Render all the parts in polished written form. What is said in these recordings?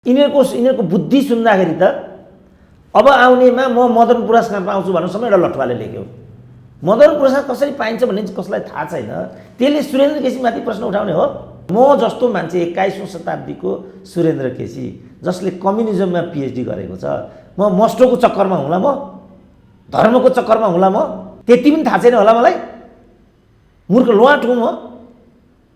यिनीहरूको बुद्धि सुन्दाखेरि त अब आउनेमा म मदन पुरस्कार पाउँछु भन्नुसम्म एउटा लठुवाले लेख्यो। मदन पुरस्कार कसरी पाइन्छ भन्ने कसलाई थाहा छैन। त्यसले सुरेन्द्र केसीमाथि प्रश्न उठाउने हो। म जस्तो मान्छे 21औं शताब्दीको सुरेन्द्र केसी जसले कम्युनिजममा पिएचडी गरेको छ, म मस्टोको चक्करमा हुँला, म धर्मको चक्करमा हुँला, म त्यति पनि थाहा छैन होला मलाई। मूर्ख लुवाट हुँ म।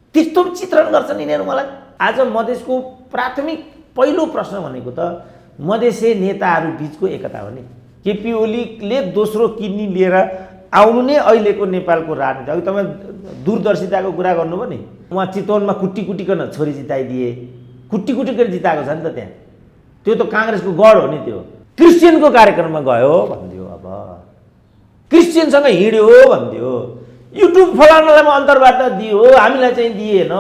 त्यस्तो चित्रण गर्छन् यिनीहरू मलाई। आज मधेसको प्राथमिक पहिलो प्रश्न भनेको त मधेसी नेताहरू बीचको एकता हो नि। केपी ओलीले दोस्रो किडनी लिएर आउनु नै अहिलेको नेपालको राजनीति। अघि तपाईँ दूरदर्शिताको कुरा गर्नुभयो नि, उहाँ चितवनमा कुट्टी कुटिकन छोरी जिताइदिए, कुट्टी कुटिकन जिताएको छ नि त त्यहाँ। त्यो त काङ्ग्रेसको गढ हो नि। त्यो क्रिस्चियनको कार्यक्रममा गयो भनिदियो, अब क्रिस्चियनसँग हिँड्यो भनिदियो, युट्युब फलानालाई अन्तर्वार्ता दियो, हामीलाई चाहिँ दिएन।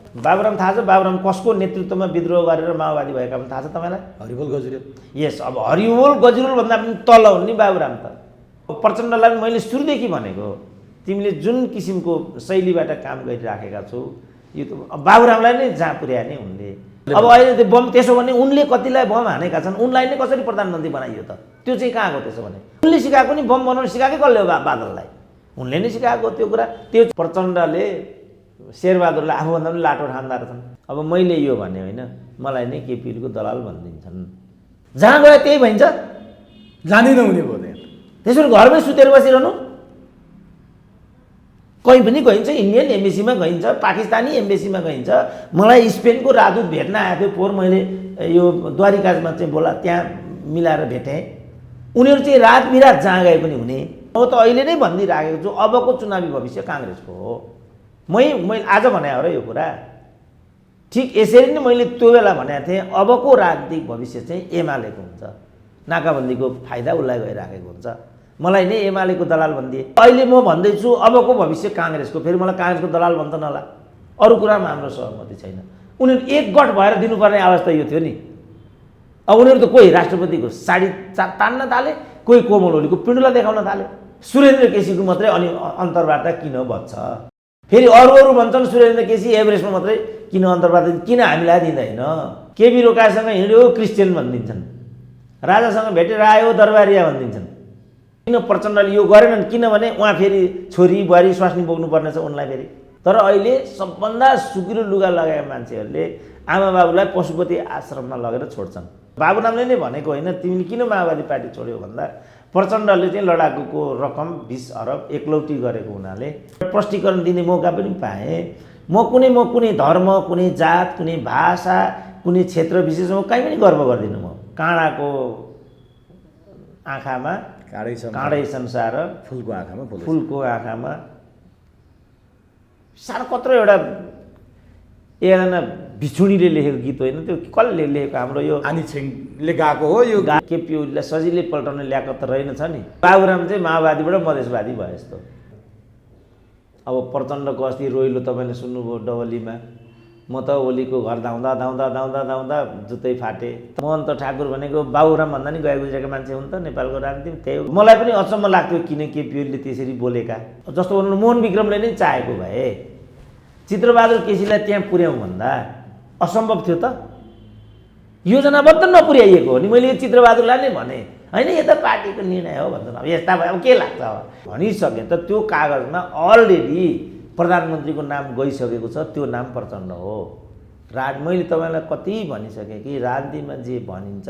बाबुराम थाहा छ बाबुराम कसको नेतृत्वमा विद्रोह गरेर माओवादी भएका पनि थाहा छ तपाईँलाई? हरिबोल गजुरेल। यस, अब हरिबोल गजुरेल भन्दा पनि तल हुन् नि बाबुराम त। प्रचण्डलाई मैले सुरुदेखि भनेको, तिमीले जुन किसिमको शैलीबाट काम गरिराखेका छौ, यो त बाबुरामलाई नै जहाँ पुर्याए नि उनले। अब अहिले त्यो बम, त्यसो भने उनले कतिलाई बम हानेका छन्, उनलाई नै कसरी प्रधानमन्त्री बनाइयो त? त्यो चाहिँ कहाँको? त्यसो भने उनले सिकाएको नि बम बनाउन सिकाएकै कसले हो? बादललाई उनले नै सिकाएको त्यो कुरा। त्यो प्रचण्डले शेरबहादुरलाई आफूभन्दा पनि लाटो ठान्दा रहेछन्। अब मैले यो भने होइन, मलाई नै केपीको दलाल भनिदिन्छन्। जहाँ गयो त्यही भइन्छ, जानी नहुने भयो त्यहाँ। त्यसो भने घरमै सुतेर बसिरहनु? कहीँ पनि गइन्छ, इन्डियन एम्बेसीमा गइन्छ, पाकिस्तानी एम्बेसीमा गइन्छ। मलाई स्पेनको राजदूत भेट्न आएको थियो पोहोर, मैले यो द्वारिकामा चाहिँ बोला त्यहाँ मिलाएर भेटेँ। उनीहरू चाहिँ रात बिरात जहाँ गए पनि हुने। म त अहिले नै भनिदिइराखेको छु, अबको चुनावी भविष्य काङ्ग्रेसको हो। मैले आज भने हो र यो कुरा। ठिक यसरी नै मैले त्यो बेला भनेको थिएँ, अबको राजनीतिक भविष्य चाहिँ एमालेको हुन्छ। नाकाबन्दीको फाइदा उसलाई गइराखेको हुन्छ। मलाई नै एमालेको दलाल भनिदिए। अहिले म भन्दैछु अबको भविष्य काङ्ग्रेसको। फेरि मलाई काङ्ग्रेसको दलाल भन्छ नला। अरू कुरामा हाम्रो सहमति छैन। उनीहरू एकगठ भएर दिनुपर्ने अवस्था यो थियो नि। अब उनीहरू त कोही राष्ट्रपतिको साडी तान्न थाले, कोही कोमल ओलीको पिण्डुला देखाउन थाले। सुरेन्द्र केसीको मात्रै अनि अन्तर्वार्ता किन बच्छ? फेरि अरू भन्छन् सुरेन्द्र केसी एभरेस्टमा मात्रै किन अन्तर्वार्ता, किन हामीलाई दिँदैन? केबी रोकासँग हिँड्यो क्रिस्चियन भनिदिन्छन्, राजासँग भेटेर आयो दरबारिया भनिदिन्छन्। किन प्रचण्डले यो गरेनन्? किनभने उहाँ फेरि छोरी बुहारी स्वास्नी बोक्नुपर्ने छ उनलाई फेरि। तर अहिले सबभन्दा सुकिलो लुगा लगाएका मान्छेहरूले आमा बाबुलाई पशुपति आश्रममा लगेर छोड्छन्। बाबुरामले नै भनेको होइन, तिमीले किन माओवादी पार्टी छोड्यो भन्दा प्रचण्डले चाहिँ लडाकुको रकम 20 अरब एकलौटी गरेको हुनाले प्रष्टीकरण दिने मौका पनि पाएँ। म कुनै धर्म, कुनै जात, कुनै भाषा, कुनै क्षेत्र विशेषमा कहीँ पनि गर्व गर्दिनँ। म काँडाको आँखामा काँडै संसार, फुलको आँखामा साह्रो कत्रो एउटा एकजना भिछुडीले लेखेको गीत होइन त्यो? कसले लेखेको? हाम्रो यो आनी छिङले गाएको हो यो। केपी ओलीलाई सजिलै पल्टाउने ल्याकत त रहेनछ नि। बाबुराम चाहिँ माओवादीबाट मधेसवादी भयो जस्तो। अब प्रचण्डको अस्ति रोइलो तपाईँले सुन्नुभयो डबलीमा। म त ओलीको घर धाउँदा जुत्तै फाटे। मोहन त ठाकुर भनेको बाबुराम भन्दा नि गए गुज्रेका मान्छे हुन् त नेपालको राजनीतिमा। त्यही मलाई पनि अचम्म लाग्थ्यो किन केपी ओलीले त्यसरी बोलेका। जस्तो भन्नु मोहन विक्रमले नै चाहेको भए चित्रबहादुर केसीलाई त्यहाँ पुर्याउँ भन्दा असम्भव थियो त? योजनाबद्ध नपुर्याइएको हो नि। मैले यो चित्रबहादुरलाई नै भने होइन, यो त पार्टीको निर्णय हो भन्छ। अब यस्ता भयो, अब के लाग्छ? अब भनिसकेँ त त्यो कागजमा अलरेडी प्रधानमन्त्रीको नाम गइसकेको छ। त्यो नाम प्रचण्ड हो। मैले तपाईँलाई कति भनिसकेँ कि राजनीतिमा जे भनिन्छ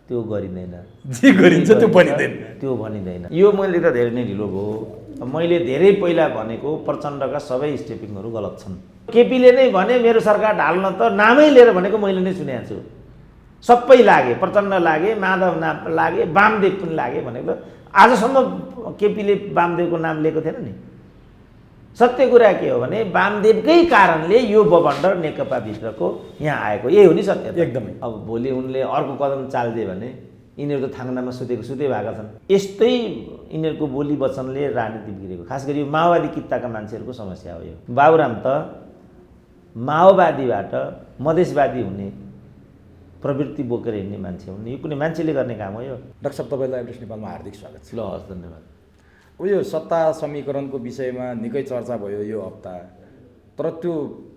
त्यो गरिँदैन, जे गरिन्छ त्यो भनिँदैन। यो मैले त धेरै नै ढिलो भयो। मैले धेरै पहिला भनेको प्रचण्डका सबै स्टेपिङहरू गलत छन्। केपीले नै भने मेरो सरकार ढाल्न त नामै लिएर भनेको मैले नै सुनेको छु। सबै लागे, प्रचण्ड लागे, माधव नाम लागे, वामदेव पनि लागे भनेको। आजसम्म केपीले वामदेवको नाम लिएको थिएन नि। सत्य कुरा के हो भने वामदेवकै कारणले यो बबन्डर नेकपाभित्रको यहाँ आएको, यही हो नि सत्य एकदमै। अब भोलि उनले अर्को कदम चालिदिए भने यिनीहरू त थाङ्नामा सुते भएका छन्। यस्तै यिनीहरूको बोली वचनले राजनीति बिग्रेको, खास गरी यो माओवादी कित्ताका मान्छेहरूको समस्या हो यो। बाबुराम त माओवादीबाट मधेसवादी हुने प्रवृत्ति बोकेर हिँड्ने मान्छे हुन्। यो कुनै मान्छेले गर्ने काम हो यो? डाक्टर साहब, तपाईँलाई एभरेस्ट नेपालमा हार्दिक स्वागत छ। ल, हस्, धन्यवाद। यो सत्ता समीकरणको विषयमा निकै चर्चा भयो यो हप्ता, तर त्यो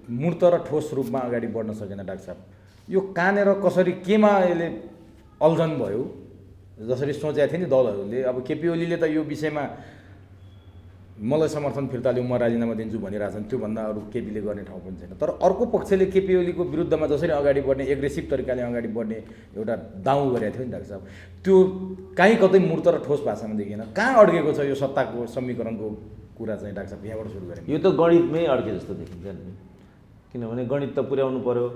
मूर्त र ठोस रूपमा अगाडि बढ्न सकेन। डाक्टर साहब, यो कहाँनिर कसरी केमा यसले अल्झन भयो जसरी सोचेको थियो नि दलहरूले। अब केपी ओलीले त यो विषयमा मलाई समर्थन फिर्ता लिउँ, म राजीनामा दिन्छु भनिरहेछन्, त्योभन्दा अरू केपीले गर्ने ठाउँ पनि छैन। तर अर्को पक्षले केपी ओलीको विरुद्धमा जसरी अगाडि बढ्ने, एग्रेसिभ तरिकाले अगाडि बढ्ने एउटा दाउ गरेको थियो नि डाक्टर साहब, त्यो कहीँ कतै मूर्त र ठोस भाषामा देखिएन। कहाँ अड्केको छ यो सत्ताको समीकरणको कुरा चाहिँ डाक्टर साहब, यहाँबाट सुरु गऱ्यौँ। यो त गणितमै अड्के जस्तो देखिन्छ नि, किनभने गणित त पुर्याउनु पर्यो।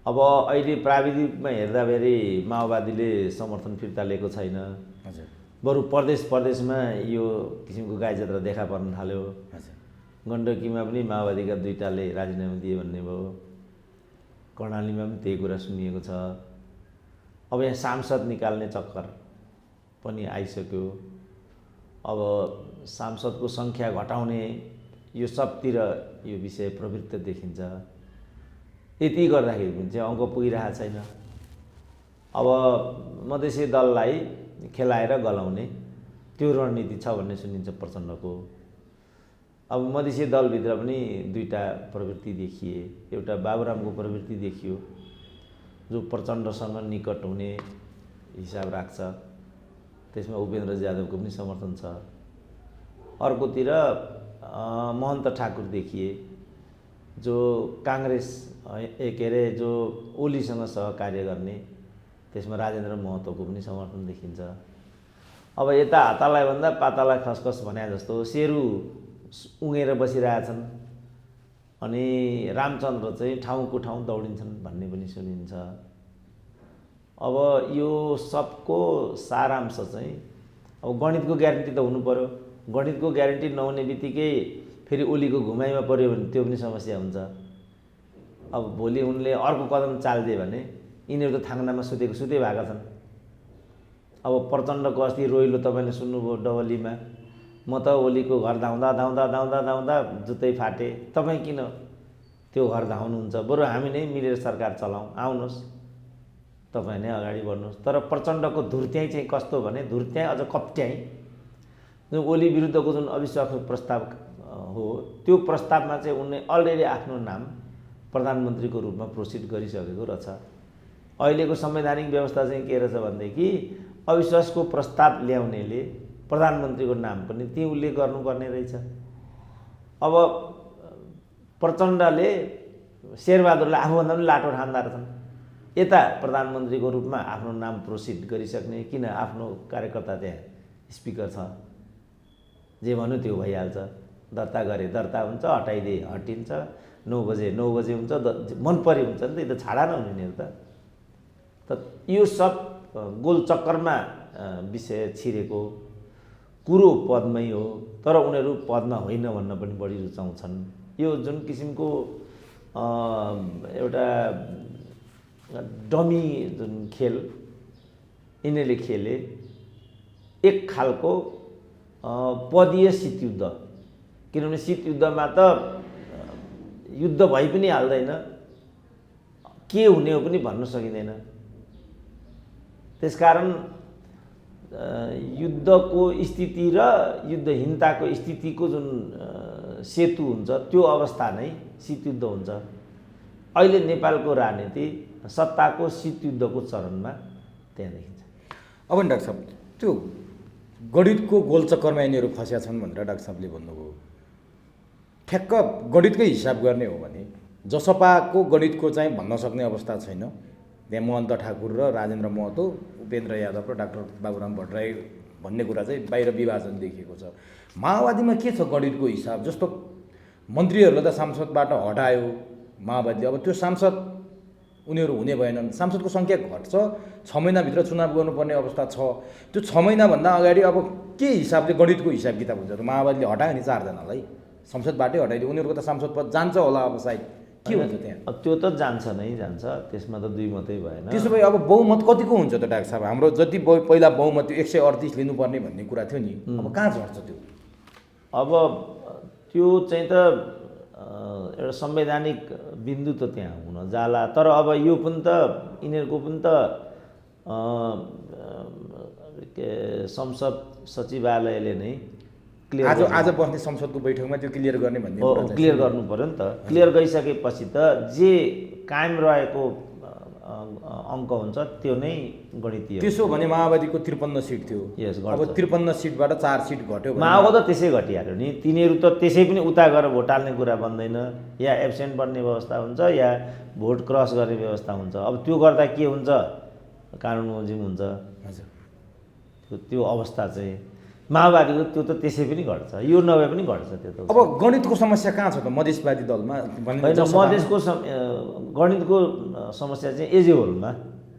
अब अहिले प्राविधिकमा हेर्दाखेरि माओवादीले समर्थन फिर्ता लिएको छैन, हजुर, बरु प्रदेशमा यो किसिमको गाई जात्रा देखा पर्न थाल्यो। हजुर, गण्डकीमा पनि माओवादीका दुईटाले राजीनामा दिए भन्ने भयो, कर्णालीमा पनि त्यही कुरा सुनिएको छ। अब यहाँ सांसद निकाल्ने चक्कर पनि आइसक्यो। अब सांसदको सङ्ख्या घटाउने यो सबतिर यो विषय प्रवृत्त देखिन्छ। यति गर्दाखेरि पनि चाहिँ अङ्क पुगिरहेको छैन। अब मधेसी दललाई खेलाएर गलाउने त्यो रणनीति छ भन्ने सुनिन्छ प्रचण्डको। अब मधेसी दलभित्र पनि दुईटा प्रवृत्ति देखिए। एउटा बाबुरामको प्रवृत्ति देखियो जो प्रचण्डसँग निकट हुने हिसाब राख्छ, त्यसमा उपेन्द्र यादवको पनि समर्थन छ। अर्कोतिर महन्त ठाकुर देखिए जो काङ्ग्रेस के अरे जो ओलीसँग सहकार्य गर्ने, त्यसमा राजेन्द्र महतोको पनि समर्थन देखिन्छ। अब यता हातालाई भन्दा पातालाई खसखस भने जस्तो सेरु उङेर बसिरहेछन् अनि रामचन्द्र चाहिँ ठाउँको ठाउँ दौडिन्छन् भन्ने पनि सुनिन्छ। अब यो सबको सारांश चाहिँ अब गणितको ग्यारेन्टी त हुनु पर्यो। गणितको ग्यारेन्टी नहुने बित्तिकै फेरि ओलीको घुमाइमा पऱ्यो भने त्यो पनि समस्या हुन्छ। अब भोलि उनले अर्को कदम चालिदिए भने यिनीहरू त थाङ्नामा सुते भएका छन्। अब प्रचण्डको अस्ति रोइलो तपाईँले सुन्नुभयो डबलीमा, म त ओलीको घर धाउँदा धाउँदा धाउँदा धाउँदा जुत्तै फाटे, तपाईँ किन त्यो घर धाउनुहुन्छ, बरु हामी नै मिलेर सरकार चलाउँ, आउनुहोस् तपाईँ नै अगाडि बढ्नुहोस्। तर प्रचण्डको धुर्त्याइ चाहिँ कस्तो भने धुर्त्याइ अझ कप्ट्याइ, जुन ओली विरुद्धको जुन अविश्वास प्रस्ताव हो त्यो प्रस्तावमा चाहिँ उनले अलरेडी आफ्नो नाम प्रधानमन्त्रीको रूपमा प्रोसिड गरिसकेको रहेछ। अहिलेको संवैधानिक व्यवस्था चाहिँ के रहेछ भनेदेखि अविश्वासको प्रस्ताव ल्याउनेले प्रधानमन्त्रीको नाम पनि त्यही उल्लेख गर्नुपर्ने रहेछ। अब प्रचण्डले शेरबहादुरलाई आफूभन्दा पनि लाटो ठान्दा रहेछन्। यता प्रधानमन्त्रीको रूपमा आफ्नो नाम प्रोसिड गरिसक्ने, किन आफ्नो कार्यकर्ता त्यहाँ स्पिकर छ, जे भन्यो त्यो भइहाल्छ। दर्ता गरे दर्ता हुन्छ, हटाइदिए हटिन्छ, 9 बजे हुन्छ, मन परे हुन्छ नि त, यो त छाडा नहुने नि त। यो सब गोल चक्करमा विषय छिरेको कुरो पदमै हो, तर उनीहरू पदमा होइन भन्न पनि बढी रुचाउँछन्। यो जुन किसिमको एउटा डमी जुन खेल यिनीहरूले खेले, एक खालको पदीय शीतयुद्ध, किनभने शीतयुद्धमा त युद्ध भइ पनि हाल्दैन, के हुने हो पनि भन्न सकिँदैन। त्यसकारण युद्धको स्थिति र युद्धहीनताको स्थितिको जुन सेतु हुन्छ त्यो अवस्था नै शीतयुद्ध हुन्छ। अहिले नेपालको राजनीति सत्ताको शीतयुद्धको चरणमा त्यहाँ देखिन्छ। अब नि डाक्टर साहब, त्यो गणितको गोलचक्करमा यिनीहरू फँसेका छन् भनेर डाक्टर साहबले भन्नुभयो। ठ्याक्क गणितकै हिसाब गर्ने हो भने जसपाको गणितको चाहिँ भन्न सक्ने अवस्था छैन। त्यहाँ महन्त ठाकुर र राजेन्द्र महतो, उपेन्द्र यादव र डाक्टर बाबुराम भट्टराई भन्ने कुरा चाहिँ बाहिर विभाजन देखिएको छ। माओवादीमा के छ गणितको हिसाब? जस्तो मन्त्रीहरूलाई त सांसदबाट हटायो माओवादीले, अब त्यो सांसद उनीहरू हुने भएनन्, सांसदको सङ्ख्या घट्छ, 6 महिनाभित्र चुनाव गर्नुपर्ने अवस्था छ। त्यो 6 महिनाभन्दा अगाडि अब के हिसाबले गणितको हिसाब किताब हुन्छ? माओवादीले हटायो नि 4 जनालाई, संसदबाटै हटाइदियो, उनीहरूको त सांसद पद जान्छ होला अब सायद, के हुन्छ त्यहाँ? अब त्यो त जान्छ नै जान्छ, त्यसमा त दुई मतै भएन। त्यसो भए अब बहुमत कतिको हुन्छ त डाक्टर साहब? हाम्रो जति पहिला बहुमत 138 लिनुपर्ने भन्ने कुरा थियो नि, अब कहाँ झर्छ त्यो? अब त्यो चाहिँ त एउटा संवैधानिक बिन्दु त त्यहाँ हुन जाला। तर अब यो पनि त यिनीहरूको पनि त संसद सचिवालयले नै आज बस्ने संसदको बैठकमा त्यो क्लियर गर्ने भन्ने क्लियर गर्नु पर्यो नि त। क्लियर गरिसकेपछि त जे कायम रहेको अङ्क हुन्छ त्यो नै गणितीय। त्यसो भने माओवादीको 53 सिट थियो। यस, अब 53 सिटबाट 4 सिट घट्यो भने माओवादी त त्यसै घटिहाल्यो नि। तिनीहरू त त्यसै पनि उता गएर भोट हाल्ने कुरा बन्दैन, या एब्सेन्ट बन्ने व्यवस्था हुन्छ या भोट क्रस गर्ने व्यवस्था हुन्छ। अब त्यो गर्दा के हुन्छ, कानुन बमोजिम हुन्छ। हजुर, त्यो अवस्था चाहिँ माओवादीको त्यो त त्यसै पनि घट्छ, यो नभए पनि घट्छ त्यो त। अब गणितको समस्या कहाँ छ त मधेसवादी दलमा? होइन, मधेसको गणितको समस्या चाहिँ एज ए होलमा,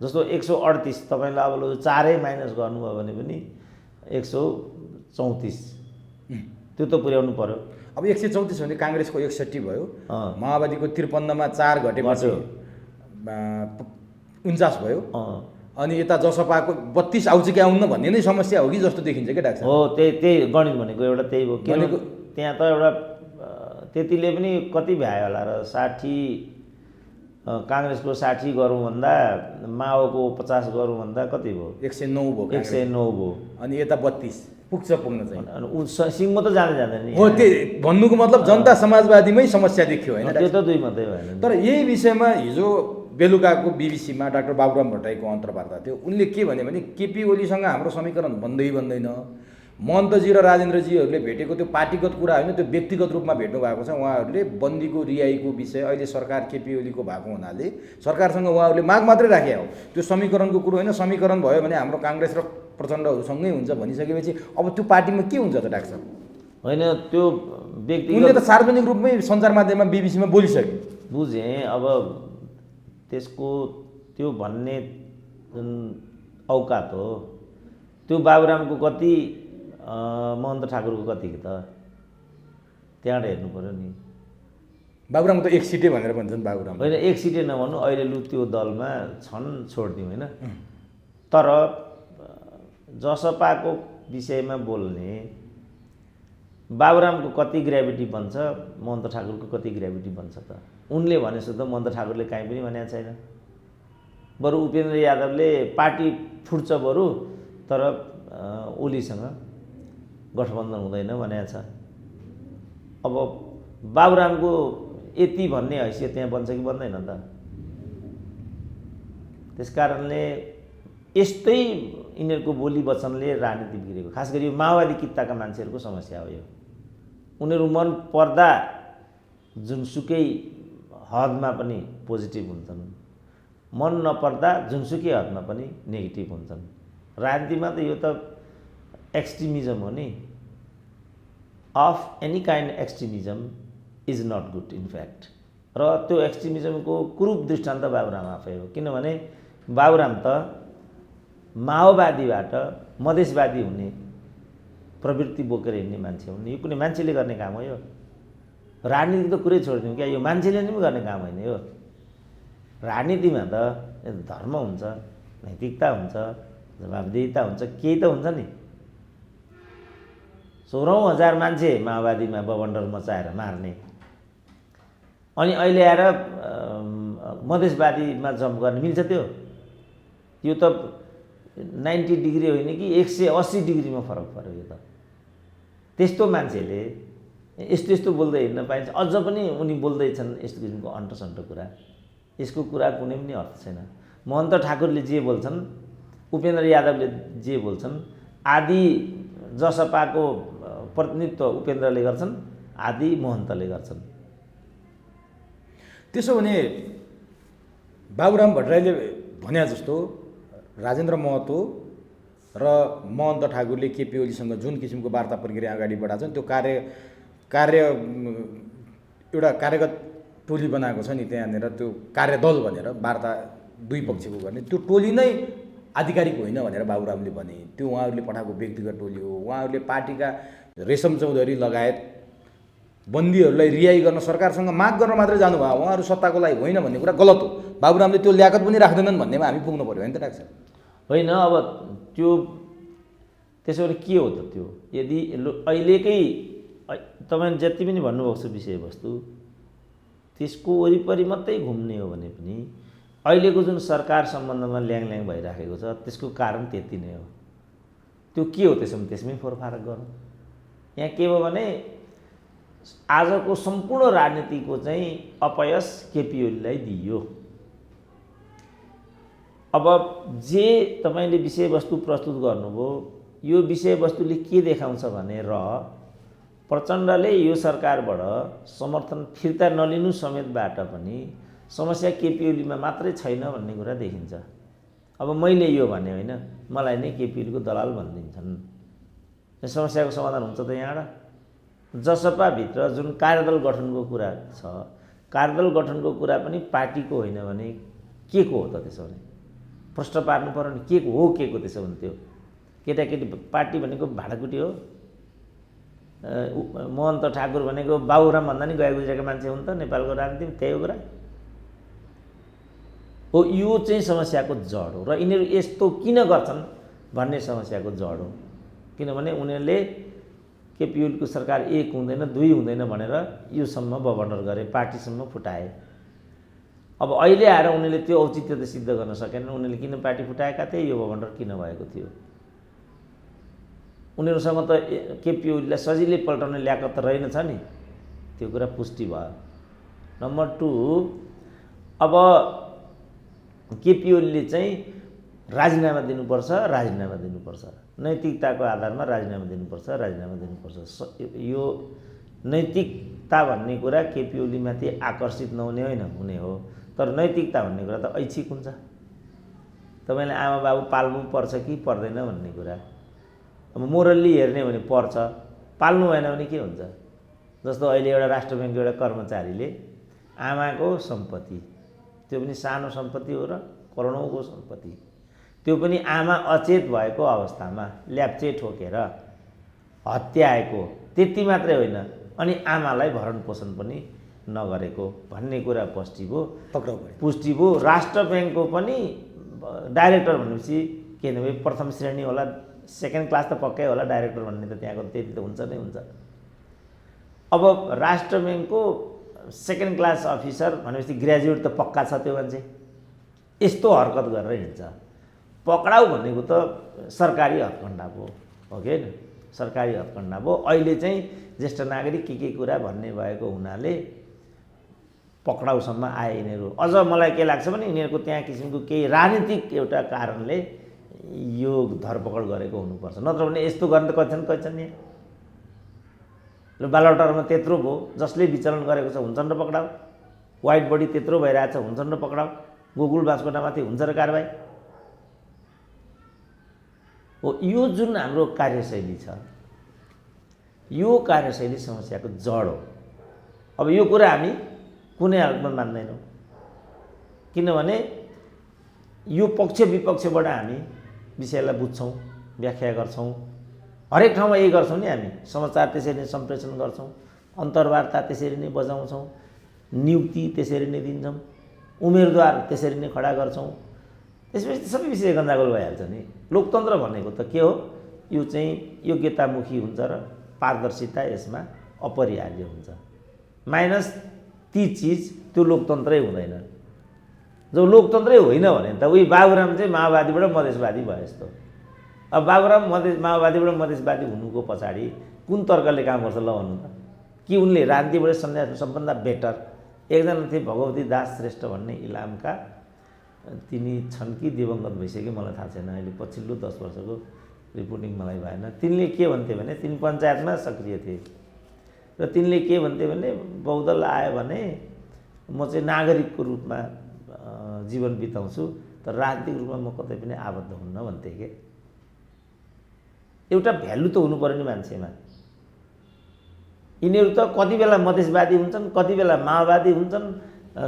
जस्तो 138 तपाईँलाई अब 4 माइनस गर्नुभयो भने पनि 134 त्यो त पुर्याउनु पर्यो। अब 134 भने काङ्ग्रेसको 61 भयो, माओवादीको 53मा 4 घटेपछि 49 भयो, अनि यता जसपाको 32 आउँछ कि आउन्न भन्ने नै समस्या हो कि जस्तो देखिन्छ क्या डाक्टर? हो, त्यही गणित भनेको एउटा त्यही हो। किनभने त्यहाँ त एउटा त्यतिले पनि कति भ्यायो होला र 60 काङ्ग्रेसको 60 गरौँ भन्दा माओको 50 गरौँ भन्दा कति भयो? 109 भयो। 109 भयो। अनि यता 32 पुग्न चाहिँ अनि ऊ सिङ्गो त जाँदैन नि। हो, त्यही भन्नुको मतलब जनता समाजवादीमै समस्या देखियो होइन? त्यो त 2 मात्रै भएन। तर यही विषयमा हिजो बेलुकाको बीबीसीमा डाक्टर बाबुराम भट्टराईको अन्तर्वार्ता थियो। उनले के भने केपी ओलीसँग हाम्रो समीकरण बन्दैन। महन्तजी र राजेन्द्रजीहरूले भेटेको त्यो पार्टीगत कुरा होइन, त्यो व्यक्तिगत रूपमा भेट्नु भएको छ। उहाँहरूले बन्दीको रिहाईको विषय अहिले सरकार केपी ओलीको भएको हुनाले सरकारसँग उहाँहरूले माग मात्रै राखे हो, त्यो समीकरणको कुरो होइन। समीकरण भयो भने हाम्रो काङ्ग्रेस र प्रचण्डहरूसँगै हुन्छ भनिसकेपछि अब त्यो पार्टीमा के हुन्छ त डाक्टर? होइन, त्यो व्यक्तिगत उनले त सार्वजनिक रूपमै सञ्चार माध्यममा बीबीसीमा बोलिसके। बुझेँ। अब त्यसको त्यो भन्ने जुन औकात हो त्यो बाबुरामको कति, महन्त ठाकुरको कति त त्यहाँबाट हेर्नु पऱ्यो नि। बाबुराम त 1 सिटै भनेर भन्छन् बाबुराम। होइन, 1 सिटै नभन्नु, अहिले लु त्यो दलमा छन् छोडिदिउँ होइन। तर जसपाको विषयमा बोल्ने बाबुरामको कति ग्रेभिटी बन्छ, महन्त ठाकुरको कति ग्रेभिटी बन्छ त? उनले भनेजस्तो त महन्त ठाकुरले काहीँ पनि भनेको छैन। बरु उपेन्द्र यादवले पार्टी फुट्छ बरु, तर ओलीसँग गठबन्धन हुँदैन भनेको छ। अब बाबुरामको यति भन्ने हैसियत त्यहाँ बन्छ कि बन्दैन त? त्यस कारणले यस्तै यिनीहरूको बोली वचनले राजनीति बिग्रेको, खास गरी यो माओवादी कित्ताका मान्छेहरूको समस्या हो यो। उनीहरू मन पर्दा जुनसुकै हदमा पनि पोजिटिभ हुन्छन्, मन नपर्दा जुनसुकै हदमा पनि नेगेटिभ हुन्छन्। राजनीतिमा त यो त एक्सट्रिमिजम हो नि। Of any kind extremism is not good in fact. र त्यो एक्सट्रिमिजमको कुरूप दृष्टान्त बाबुराम आफै हो। किनभने बाबुराम त माओवादीबाट मधेसवादी हुने प्रवृत्ति बोकेर हिँड्ने मान्छे हुन्। यो कुनै मान्छेले गर्ने काम हो यो? राजनीति त कुरै छोडिदिउँ क्या, यो मान्छेले पनि गर्ने काम होइन यो। राजनीतिमा त धर्म हुन्छ, नैतिकता हुन्छ, जवाबदेहिता हुन्छ, केही त हुन्छ नि। 16,000 मान्छे माओवादीमा बबन्डर मचाएर मार्ने, अनि अहिले आएर मधेसवादीमा जम्प गर्ने मिल्छ त्यो? यो त 90 डिग्री होइन कि 180 डिग्रीमा फरक पर्यो यो त। त्यस्तो मान्छेले यस्तो बोल्दै हिँड्न पाइन्छ। अझ पनि उनी बोल्दैछन् यस्तो किसिमको अन्टसन्टो कुरा। यसको कुरा कुनै पनि अर्थ छैन। महन्त ठाकुरले जे बोल्छन्, उपेन्द्र यादवले जे बोल्छन्, आदि जसपाको प्रतिनिधित्व उपेन्द्रले गर्छन्, आदि महन्तले गर्छन्। त्यसो भने बाबुराम भट्टराईले भने जस्तो राजेन्द्र महतो र महन्त ठाकुरले केपी ओलीसँग जुन किसिमको वार्ता प्रक्रिया अगाडि बढाएको छन्, त्यो कार्य एउटा कार्यगत टोली बनाएको छ नि त्यहाँनिर, त्यो कार्यदल भनेर वार्ता दुई पक्षको गर्ने, त्यो टोली नै आधिकारिक होइन भनेर बाबुरामले भने। त्यो उहाँहरूले पठाएको व्यक्तिगत टोली हो। उहाँहरूले पार्टीका रेशम चौधरी लगायत बन्दीहरूलाई रिहाई गर्न सरकारसँग माग गर्न मात्रै जानुभयो, उहाँहरू सत्ताको लागि होइन भन्ने कुरा गलत हो। बाबुरामले त्यो ल्याकत पनि राख्दैनन् भन्नेमा हामी पुग्नु पऱ्यो होइन त डाक्टर? होइन, अब त्यो त्यसो भने के हो त त्यो? यदि अहिलेकै तपाईँले जति पनि भन्नुभएको छ विषयवस्तु, त्यसको वरिपरि मात्रै घुम्ने हो भने पनि अहिलेको जुन सरकार सम्बन्धमा ल्याङ भइराखेको छ त्यसको कारण त्यति नै हो। त्यो के हो त्यसो भने त्यसमै फोरफारक गरौँ। यहाँ के भयो भने आजको सम्पूर्ण राजनीतिको चाहिँ अपयश केपी ओलीलाई दिइयो। अब जे तपाईँले विषयवस्तु प्रस्तुत गर्नुभयो यो विषयवस्तुले के देखाउँछ भनेर प्रचण्डले यो सरकारबाट समर्थन फिर्ता नलिनु समेतबाट पनि समस्या केपी ओलीमा मात्रै छैन भन्ने कुरा देखिन्छ। अब मैले यो भने होइन, मलाई नै केपी ओलीको दलाल भनिदिन्छन्। यो समस्याको समाधान हुन्छ त यहाँबाट? जसपाभित्र जुन कार्यदल गठनको कुरा छ, कार्यदल गठनको कुरा पनि पार्टीको होइन भने के को हो त? त्यसो भने प्रश्न पार्नु पर्यो नि, के हो त्यसो भने? त्यो केटाकेटी पार्टी भनेको भाडाकुटी हो? महन्त ठाकुर भनेको बाबुराम भन्दा नि गए गुज्रेका मान्छे हुन् त नेपालको राजनीतिमा? त्यही हो कुरा हो। यो चाहिँ समस्याको जड हो र यिनीहरू यस्तो किन गर्छन् भन्ने समस्याको जड हो। किनभने उनीहरूले केपी ओलीको सरकार 1 हुँदैन 2 हुँदैन भनेर योसम्म बबन्डर गरे, पार्टीसम्म फुटाए। अब अहिले आएर उनीहरूले त्यो औचित्य त सिद्ध गर्न सकेनन्। उनीहरूले किन पार्टी फुटाएका थिए, यो बबन्डर किन भएको थियो? उनीहरूसँग त केपी ओलीलाई सजिलै पल्टाउने ल्याकत त रहेनछ नि, त्यो कुरा पुष्टि भयो। नम्बर 2, अब केपी ओलीले चाहिँ राजीनामा दिनुपर्छ, राजीनामा दिनुपर्छ, नैतिकताको आधारमा राजीनामा दिनुपर्छ, राजीनामा दिनुपर्छ। यो नैतिकता भन्ने कुरा केपी ओलीमाथि आकर्षित नहुने होइन, हुने हो। तर नैतिकता भन्ने कुरा त ऐच्छिक हुन्छ। तपाईँले आमा बाबु पाल्नु पर्छ कि पर्दैन भन्ने कुरा, अब मोरल्ली हेर्ने भने पर्छ, पाल्नु भएन भने के हुन्छ? जस्तो अहिले एउटा राष्ट्र ब्याङ्कको एउटा कर्मचारीले आमाको सम्पत्ति, त्यो पनि सानो सम्पत्ति हो र करोडौँको सम्पत्ति, त्यो पनि आमा अचेत भएको अवस्थामा ल्याप्चे ठोकेर हत्याएको, त्यति मात्रै होइन अनि आमालाई भरण पोषण पनि नगरेको भन्ने कुरा पुष्टि भयो। राष्ट्र ब्याङ्कको पनि डाइरेक्टर भनेपछि के भने प्रथम श्रेणी होला, सेकेन्ड क्लास त पक्कै होला, डाइरेक्टर भन्ने त त्यहाँको त्यति त हुन्छ नै हुन्छ। अब राष्ट्र ब्याङ्कको सेकेन्ड क्लास अफिसर भनेपछि ग्रेजुएट त पक्का छ त्यो मान्छे, यस्तो हरकत गरेर हिँड्छ। पक्राउ भनेको त सरकारी हत्कण्डा भयो, हो कि होइन? सरकारी हत्कण्डा भयो। अहिले चाहिँ ज्येष्ठ नागरिक के कुरा भन्ने भएको हुनाले पक्राउसम्म आए यिनीहरू। अझ मलाई के लाग्छ भने यिनीहरूको त्यहाँ किसिमको केही राजनीतिक एउटा कारणले यो धरपकड गरेको हुनुपर्छ, नत्र भने यस्तो गर्ने त कहिछन् यहाँ। ल बालवाटारमा त्यत्रो भयो, जसले विचलन गरेको छ हुन्छन् र पक्राउ। वाइट बडी त्यत्रो भइरहेछ, हुन्छन् र पक्राउ। गोकुल बास्कोटामाथि हुन्छ र कारबाही हो। यो जुन हाम्रो कार्यशैली छ, यो कार्यशैली समस्याको जड हो। अब यो कुरा हामी कुनै हालतमा मान्दैनौँ, किनभने यो पक्ष विपक्षबाट हामी विषयलाई बुझ्छौँ, व्याख्या गर्छौँ, हरेक ठाउँमा यही गर्छौँ नि हामी। समाचार त्यसरी नै सम्प्रेषण गर्छौँ, अन्तर्वार्ता त्यसरी नै बजाउँछौँ, नियुक्ति त्यसरी नै दिन्छौँ, उम्मेदवार त्यसरी नै खडा गर्छौँ। त्यसपछि सबै विषय गन्दागोल भइहाल्छ नि। लोकतन्त्र भनेको त के हो? यो चाहिँ योग्यतामुखी हुन्छ र पारदर्शिता यसमा अपरिहार्य हुन्छ। माइनस ती चिज त्यो लोकतन्त्रै हुँदैन। जब लोकतन्त्रै होइन भने त उही बाबुराम चाहिँ माओवादीबाट मधेसवादी भयो जस्तो। अब बाबुराम माओवादीबाट मधेसवादी हुनुको पछाडि कुन तर्कले काम गर्छ ल भन्नु त? कि उनले राजनीतिबाट सन्यास सबभन्दा बेटर? एकजना थिए भगवती दास श्रेष्ठ भन्ने इलामका, तिनी छन् कि दिवंगत भइसक्यो मलाई थाहा छैन, अहिले पछिल्लो 10 वर्षको रिपोर्टिङ मलाई भएन। तिनले के भन्थे भने तिनी पञ्चायतमा सक्रिय थिए र तिनले के भन्थे भने बहुदल आयो भने म चाहिँ नागरिकको रूपमा जीवन बिताउँछु, तर राजनीतिक रूपमा म कतै पनि आबद्ध हुन्न भन्थे के। एउटा भ्यालु त हुनु पर्यो नि मान्छेमा। यिनीहरू त कति बेला मधेसवादी हुन्छन्, कति बेला माओवादी हुन्छन्,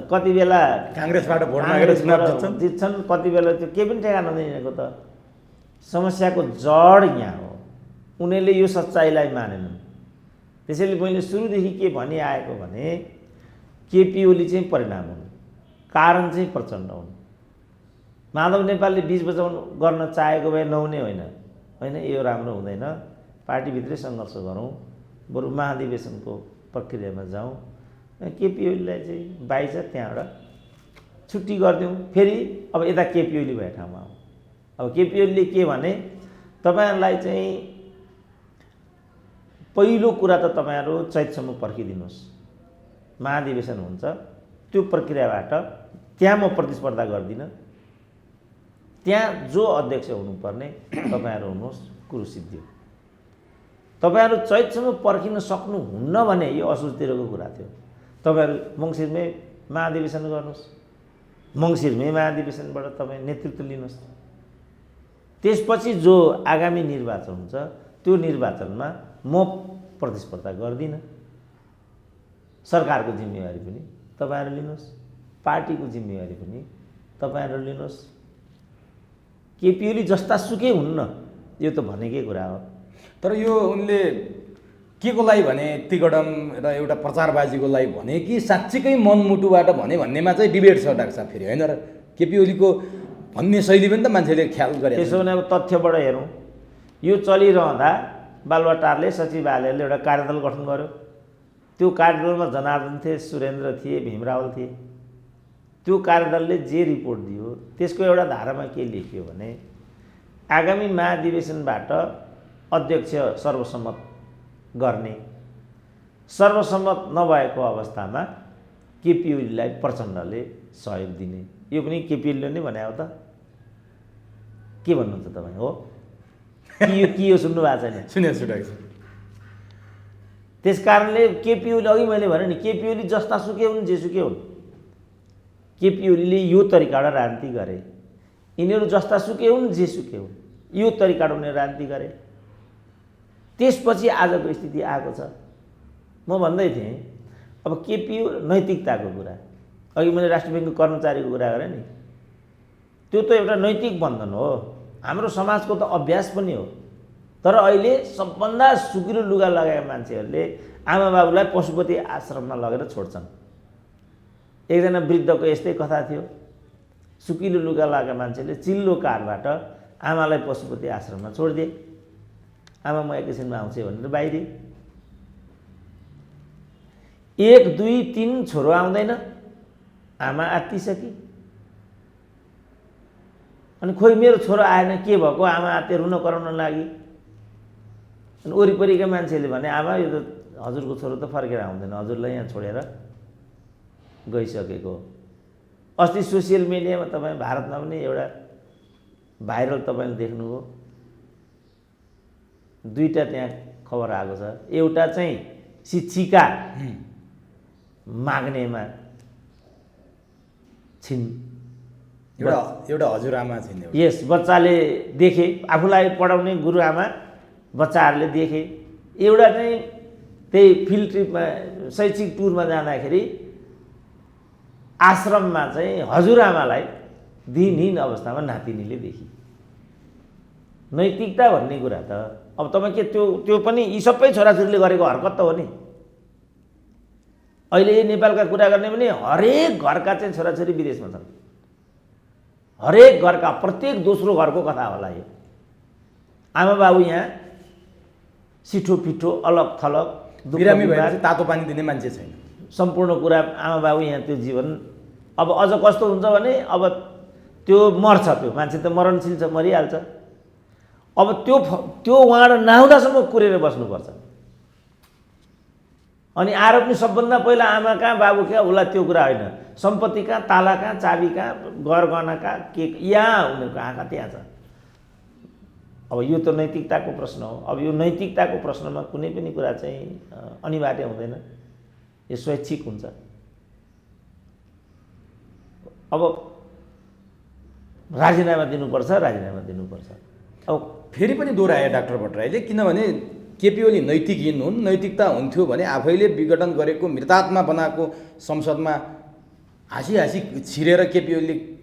कति बेला काङ्ग्रेसबाट भोट मागेर जित्छन्, कति बेला त्यो केही पनि ठेगाना हुँदैन यिनीहरूको त। समस्याको जड यहाँ हो। उनीहरूले यो सच्चाइलाई मानेनन्। त्यसैले मैले सुरुदेखि के भनिआएको भने केपी ओली चाहिँ परिणाम हुन्, कारण चाहिँ प्रचण्ड हुन्। माधव नेपालले बीच बचाउनु गर्न चाहेको भए नहुने होइन, यो राम्रो हुँदैन, पार्टीभित्रै सङ्घर्ष गरौँ, बरु महाधिवेशनको प्रक्रियामा जाउँ। केपी ओलीलाई चाहिँ बाहिर त्यहाँबाट छुट्टी गरिदिउँ, फेरि अब यता केपी ओली भए ठाउँमा आउँ। अब केपी ओलीले के भने तपाईँहरूलाई चाहिँ पहिलो कुरा त तपाईँहरू चैतसम्म पर्खिदिनुहोस्, महाधिवेशन हुन्छ, त्यो प्रक्रियाबाट त्यहाँ म प्रतिस्पर्धा गर्दिनँ, त्यहाँ जो अध्यक्ष हुनुपर्ने तपाईँहरू हुनुहोस्, कुरो सिद्धियो। तपाईँहरू चैतसम्म पर्खिन सक्नुहुन्न भने यो असोजतिरको कुरा थियो। तपाईँहरू मङ्सिरमै महाधिवेशन गर्नुहोस्, मङ्सिरमै महाधिवेशनबाट तपाईँ नेतृत्व लिनुहोस्। त्यसपछि जो आगामी निर्वाचन हुन्छ त्यो निर्वाचनमा म प्रतिस्पर्धा गर्दिनँ। सरकारको जिम्मेवारी पनि तपाईँहरू लिनुहोस्, पार्टीको जिम्मेवारी पनि तपाईँहरू लिनुहोस्। केपी ओली जस्ता सुकै हुन्न, यो त भनेकै कुरा हो। तर यो उनले के को लागि भने तिगडम र एउटा प्रचारबाजीको लागि भने कि साँच्चीकै मनमुटुबाट भने भन्नेमा चाहिँ डिबेट छ डाक्टर साहब फेरि, होइन र? केपी ओलीको भन्ने शैली पनि त मान्छेले ख्याल गरे। त्यसो भने अब तथ्यबाट हेरौँ, यो चलिरहँदा बालुवाटारले सचिवालयले एउटा कार्यदल गठन गर्यो। त्यो कार्यदलमा जनार्दन थिए, सुरेन्द्र थिए, भीमरावल थिए। त्यो कार्यदलले जे रिपोर्ट दियो त्यसको एउटा धारामा के लेख्यो भने आगामी महाधिवेशनबाट अध्यक्ष सर्वसम्मत गर्ने, सर्वसम्मत नभएको अवस्थामा केपी ओलीलाई प्रचण्डले सहयोग दिने। यो पनि केपी ओलीले नै भने हो त? के भन्नुहुन्छ तपाईँ? हो कि यो सुन्नु भएको छैन? सुनेछु डाक्टर। त्यस कारणले केपी ओली, अघि मैले भने नि, केपी ओली जस्ता सुकै हुन्, जेसुकै हुन्, केपी ओलीले यो तरिकाबाट राजनीति गरे। यिनीहरू जस्ता सुकै हुन्, जेसुकै हुन्, यो तरिकाबाट उनीहरू राजनीति गरे। त्यसपछि आजको स्थिति आएको छ। म भन्दै थिएँ अब केपी नैतिकताको कुरा, अघि मैले राष्ट्र ब्याङ्कको कर्मचारीको कुरा गरेँ नि, त्यो त एउटा नैतिक बन्धन हो, हाम्रो समाजको त अभ्यास पनि हो। तर अहिले सबभन्दा सुकिलो लुगा लगाएका मान्छेहरूले आमा बाबुलाई पशुपति आश्रममा लगेर छोड्छन्। एकजना वृद्धको यस्तै कथा थियो, सुकिलो लुगा लगाएका मान्छेले चिल्लो कारबाट आमालाई पशुपति आश्रममा छोडिदिए। आमा म एकैछिनमा आउँछु भनेर बाहिरी। 1, 2, 3 छोरो आउँदैन, आमा आत्तिसकी। अनि खोइ मेरो छोरो आएन, के भएको? आमा आत्ते रुन कराउन लागि। अनि वरिपरिका मान्छेले भने आमा यो त हजुरको छोरो त फर्केर आउँदैन, हजुरलाई यहाँ छोडेर गइसकेको। अस्ति सोसियल मिडियामा तपाईँ भारतमा पनि एउटा भाइरल तपाईँले देख्नुभयो, दुईवटा त्यहाँ खबर आएको छ। एउटा चाहिँ शिक्षिका माग्नेमा छिन्, एउटा हजुरआमा छिन्। यस, बच्चाले देखे, आफूलाई पढाउने गुरुआमा बच्चाहरूले देखे। एउटा चाहिँ त्यही फिल्ड ट्रिपमा शैक्षिक टुरमा जाँदाखेरि आश्रममा चाहिँ हजुरआमालाई दिनहीन अवस्थामा नातिनीले देखि। नैतिकता भन्ने कुरा त अब तपाईँ के त्यो पनि यी सबै छोराछोरीले गरेको हरकत त हो नि। अहिले नेपालका कुरा गर्ने भने हरेक घरका चाहिँ छोराछोरी विदेशमा छन्, हरेक घरका, प्रत्येक दोस्रो घरको कथा होला यो। आमा बाबु यहाँ सिठो पिठो अलग थलग, बिरामी भएर तातो पानी दिने मान्छे छैन। सम्पूर्ण कुरा आमा बाबु यहाँ, त्यो जीवन अब अझ कस्तो हुन्छ भने अब त्यो मर्छ, त्यो मान्छे त मरणशील छ, मरिहाल्छ। अब त्यो उहाँबाट नहुँदासम्म कुरेर बस्नुपर्छ। अनि आरोप पनि सबभन्दा पहिला आमा कहाँ बाबु कहाँ, उसलाई त्यो कुरा होइन, सम्पत्ति कहाँ, ताला कहाँ, चाबी कहाँ, गहना कहाँ, के यहाँ उनीहरूको आँखा त्यहाँ छ। अब यो त नैतिकताको प्रश्न हो। अब यो नैतिकताको प्रश्नमा कुनै पनि कुरा चाहिँ अनिवार्य हुँदैन, यो स्वैच्छिक हुन्छ। अब राजीनामा दिनुपर्छ, राजीनामा दिनुपर्छ। अब फेरि पनि दोहोऱ्याए डाक्टर भट्टराईले, किनभने केपी ओली नैतिकहीन हुन्। नैतिकता हुन्थ्यो भने आफैले विघटन गरेको मृतात्मा बनाएको संसदमा हाँसी हाँसी छिरेर केपी ओलीले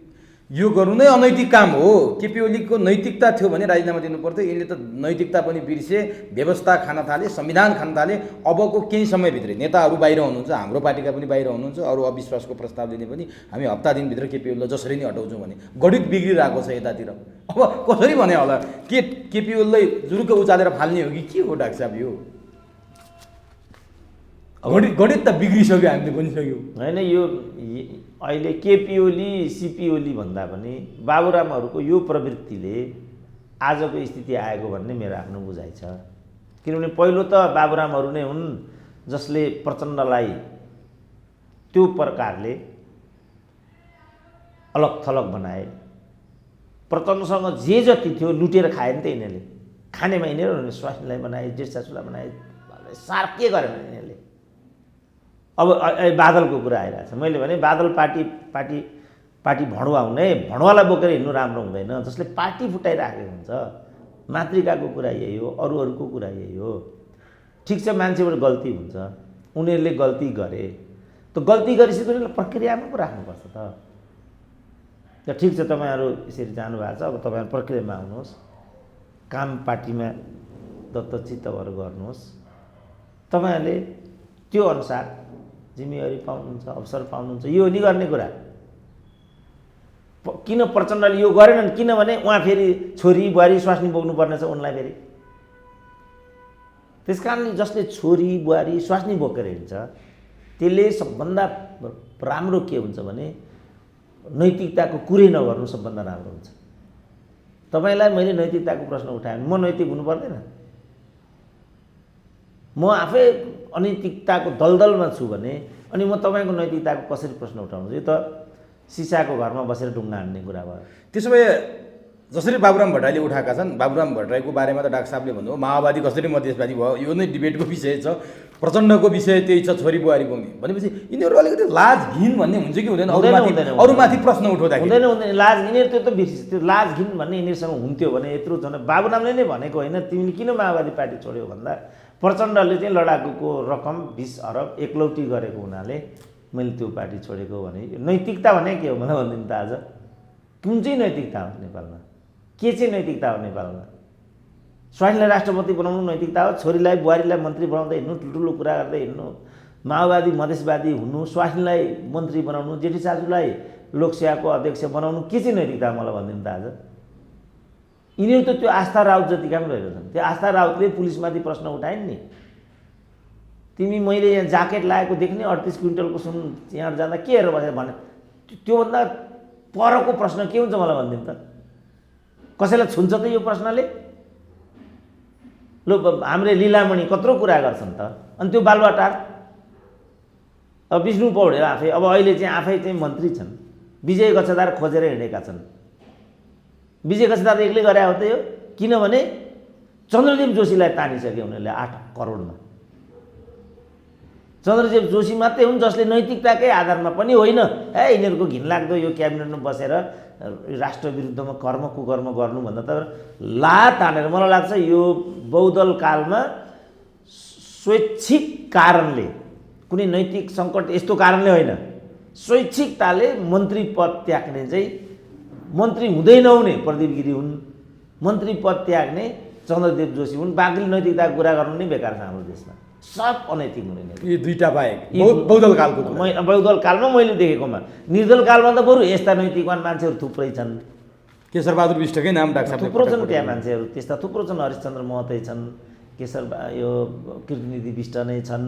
यो गर्नु नै अनैतिक काम हो। केपी ओलीको नैतिकता थियो भने राजीनामा दिनु पर्थ्यो। यसले त नैतिकता पनि बिर्से, व्यवस्था खान थाले, संविधान खान थाले। अबको केही समयभित्रै नेताहरू बाहिर हुनुहुन्छ, हाम्रो पार्टीका पनि बाहिर हुनुहुन्छ, अरू अविश्वासको प्रस्ताव दिने पनि हामी हप्ता दिनभित्र केपी ओलीलाई जसरी नै हटाउँछौँ भने गणित बिग्रिरहेको छ यतातिर। अब कसरी भने होला, के केपी ओलीलाई जुरुक्क उचालेर फाल्ने हो कि के हो डाक्टर साहब? यो गणित त बिग्रिसक्यो, हामीले भनिसक्यौँ होइन। यो अहिले केपी ओली सिपी ओली भन्दा पनि बाबुरामहरूको यो प्रवृत्तिले आजको स्थिति आएको भन्ने मेरो आफ्नो बुझाइ छ। किनभने पहिलो त बाबुरामहरू नै हुन् जसले प्रचण्डलाई त्यो प्रकारले अलग थलग बनाए। प्रचण्डसँग जे जति थियो लुटेर खाए नि त यिनीहरूले। खानेमा यिनीहरू स्वास्नीलाई बनाए, जेठसासुलाई बनाए, सार के गरेन यिनीहरूले। अब बादलको कुरा आइरहेको छ। मैले भने बादल पार्टी भणुवा हुने, भणुवालाई बोकेर हिँड्नु राम्रो हुँदैन, जसले पार्टी फुटाइराखेको हुन्छ। मातृकाको कुरा यही हो, अरूहरूको कुरा यही हो। ठिक छ, मान्छेबाट गल्ती हुन्छ, उनीहरूले गल्ती गरे, त गल्ती गरेपछि उनीहरूलाई प्रक्रियामा पो राख्नुपर्छ त। ठिक छ, तपाईँहरू यसरी जानुभएको छ, अब तपाईँहरू प्रक्रियामा आउनुहोस्, काम पार्टीमा दत्तचित्त भएर गर्नुहोस्। तपाईँहरूले त्यो अनुसार जिम्मेवारी पाउनुहुन्छ, अवसर पाउनुहुन्छ। यो नि गर्ने कुरा किन प्रचण्डले यो गरेनन्? किनभने उहाँ फेरि छोरी बुहारी स्वास्नी बोक्नुपर्ने छ उनलाई फेरि। त्यस कारणले जसले छोरी बुहारी स्वास्नी बोकेर हिँड्छ त्यसले सबभन्दा राम्रो के हुन्छ भने नैतिकताको कुरै नगर्नु सबभन्दा राम्रो हुन्छ। तपाईँलाई मैले नैतिकताको प्रश्न उठाएँ भने म नैतिक हुनु पर्दैन? म आफै अनैतिकताको दलदलमा छु भने अनि म तपाईँको नैतिकताको कसरी प्रश्न उठाउनु? यो त सिसाको घरमा बसेर ढुङ्गा हान्ने कुरा भयो। त्यसो भए जसरी बाबुराम भट्टराईले उठाएका छन्, बाबुराम भट्टराईको बारेमा त डाक्टर साहबले भन्नुभयो माओवादी कसरी मधेसवादी भयो, यो नै डिबेटको विषय छ। प्रचण्डको विषय त्यही छ, छोरी बुहारी बोक्ने भनेपछि यिनीहरू अलिकति लाज घिन भन्ने हुन्छ कि हुँदैन? अरूमाथि प्रश्न उठाउँदाखेरि हुँदैन लाज। यिनीहरू त्यो त बिर्सिस, त्यो लाज घिन भन्ने यिनीहरूसँग हुन्थ्यो भने यत्रो झन् बाबुरामले नै भनेको होइन तिमीले किन माओवादी पार्टी छोड्यौ भन्दा प्रचण्डले चाहिँ लडाकुको रकम 20 अरब एकलौटी गरेको हुनाले मैले त्यो पार्टी छोडेको भने नैतिकता भने के हो मलाई भनिदिनु त आज। कुन चाहिँ नैतिकता हो नेपालमा? के चाहिँ नैतिकता हो नेपालमा? स्वास्नीलाई राष्ट्रपति बनाउनु नैतिकता हो? छोरीलाई बुहारीलाई मन्त्री बनाउँदै हिँड्नु, ठुल्ठुलो कुरा गर्दै हिँड्नु, माओवादी मधेसवादी हुनु, स्वास्नीलाई मन्त्री बनाउनु, जेठी सासूलाई लोकसेवाको अध्यक्ष बनाउनु, के चाहिँ नैतिकता हो मलाई भनिदिनु त आज। यिनीहरू त त्यो आस्था राउत जतिका पनि रहेछन्। त्यो आस्था राउतले पुलिसमाथि प्रश्न उठाइन् नि, तिमी मैले यहाँ ज्याकेट लगाएको देख्ने 38 क्विन्टलको सुन यहाँ जाँदा के हेरेर बसेर भने त्योभन्दा परको प्रश्न के हुन्छ मलाई भनिदिनु त? कसैलाई छुन्छ त यो प्रश्नले? लो हाम्रो लीलामणि कत्रो कुरा गर्छन् त, अनि त्यो बालुवाटार अब विष्णु पौडेल आफै अब अहिले चाहिँ आफै चाहिँ मन्त्री छन्, विजय गच्छदार खोजेर हिँडेका छन्। विजय गच्छदार एक्लै गरे हो त यो? किनभने चन्द्रदेव जोशीलाई तानिसके उनीहरूले 8 करोडमा। चन्द्रदेव जोशी मात्रै हुन् जसले नैतिकताकै आधारमा पनि होइन यिनीहरूको घिनलाग्दो यो क्याबिनेटमा बसेर राष्ट्र विरुद्धमा कर्म कुकर्म गर्नुभन्दा त ला तानेर मलाई लाग्छ यो बहुदल कालमा स्वैच्छिक कारणले, कुनै नैतिक सङ्कट यस्तो कारणले होइन, स्वैच्छिकताले मन्त्री पद त्याग्ने चाहिँ मन्त्री हुँदै नहुने प्रदीप गिरी हुन्, मन्त्री पद त्याग्ने चन्द्रदेव जोशी हुन्। बाँकी नैतिकताको कुरा गर्नु नै बेकार छ हाम्रो देशमा, सब अनैतिक हुने। यी दुईटा बाहेक बहुदल कालको बहुदल कालमा मैले देखेकोमा, निर्दल कालमा त बरु यस्ता नैतिकवान मान्छेहरू थुप्रै छन्। केशरबहादुर विष्टकै नाम डाक्टर थुप्रो छन् त्यहाँ मान्छेहरू, त्यस्ता थुप्रो छन्। हरिश्चन्द्र महतै छन्, यो कृतिनिधि विष्ट नै छन्,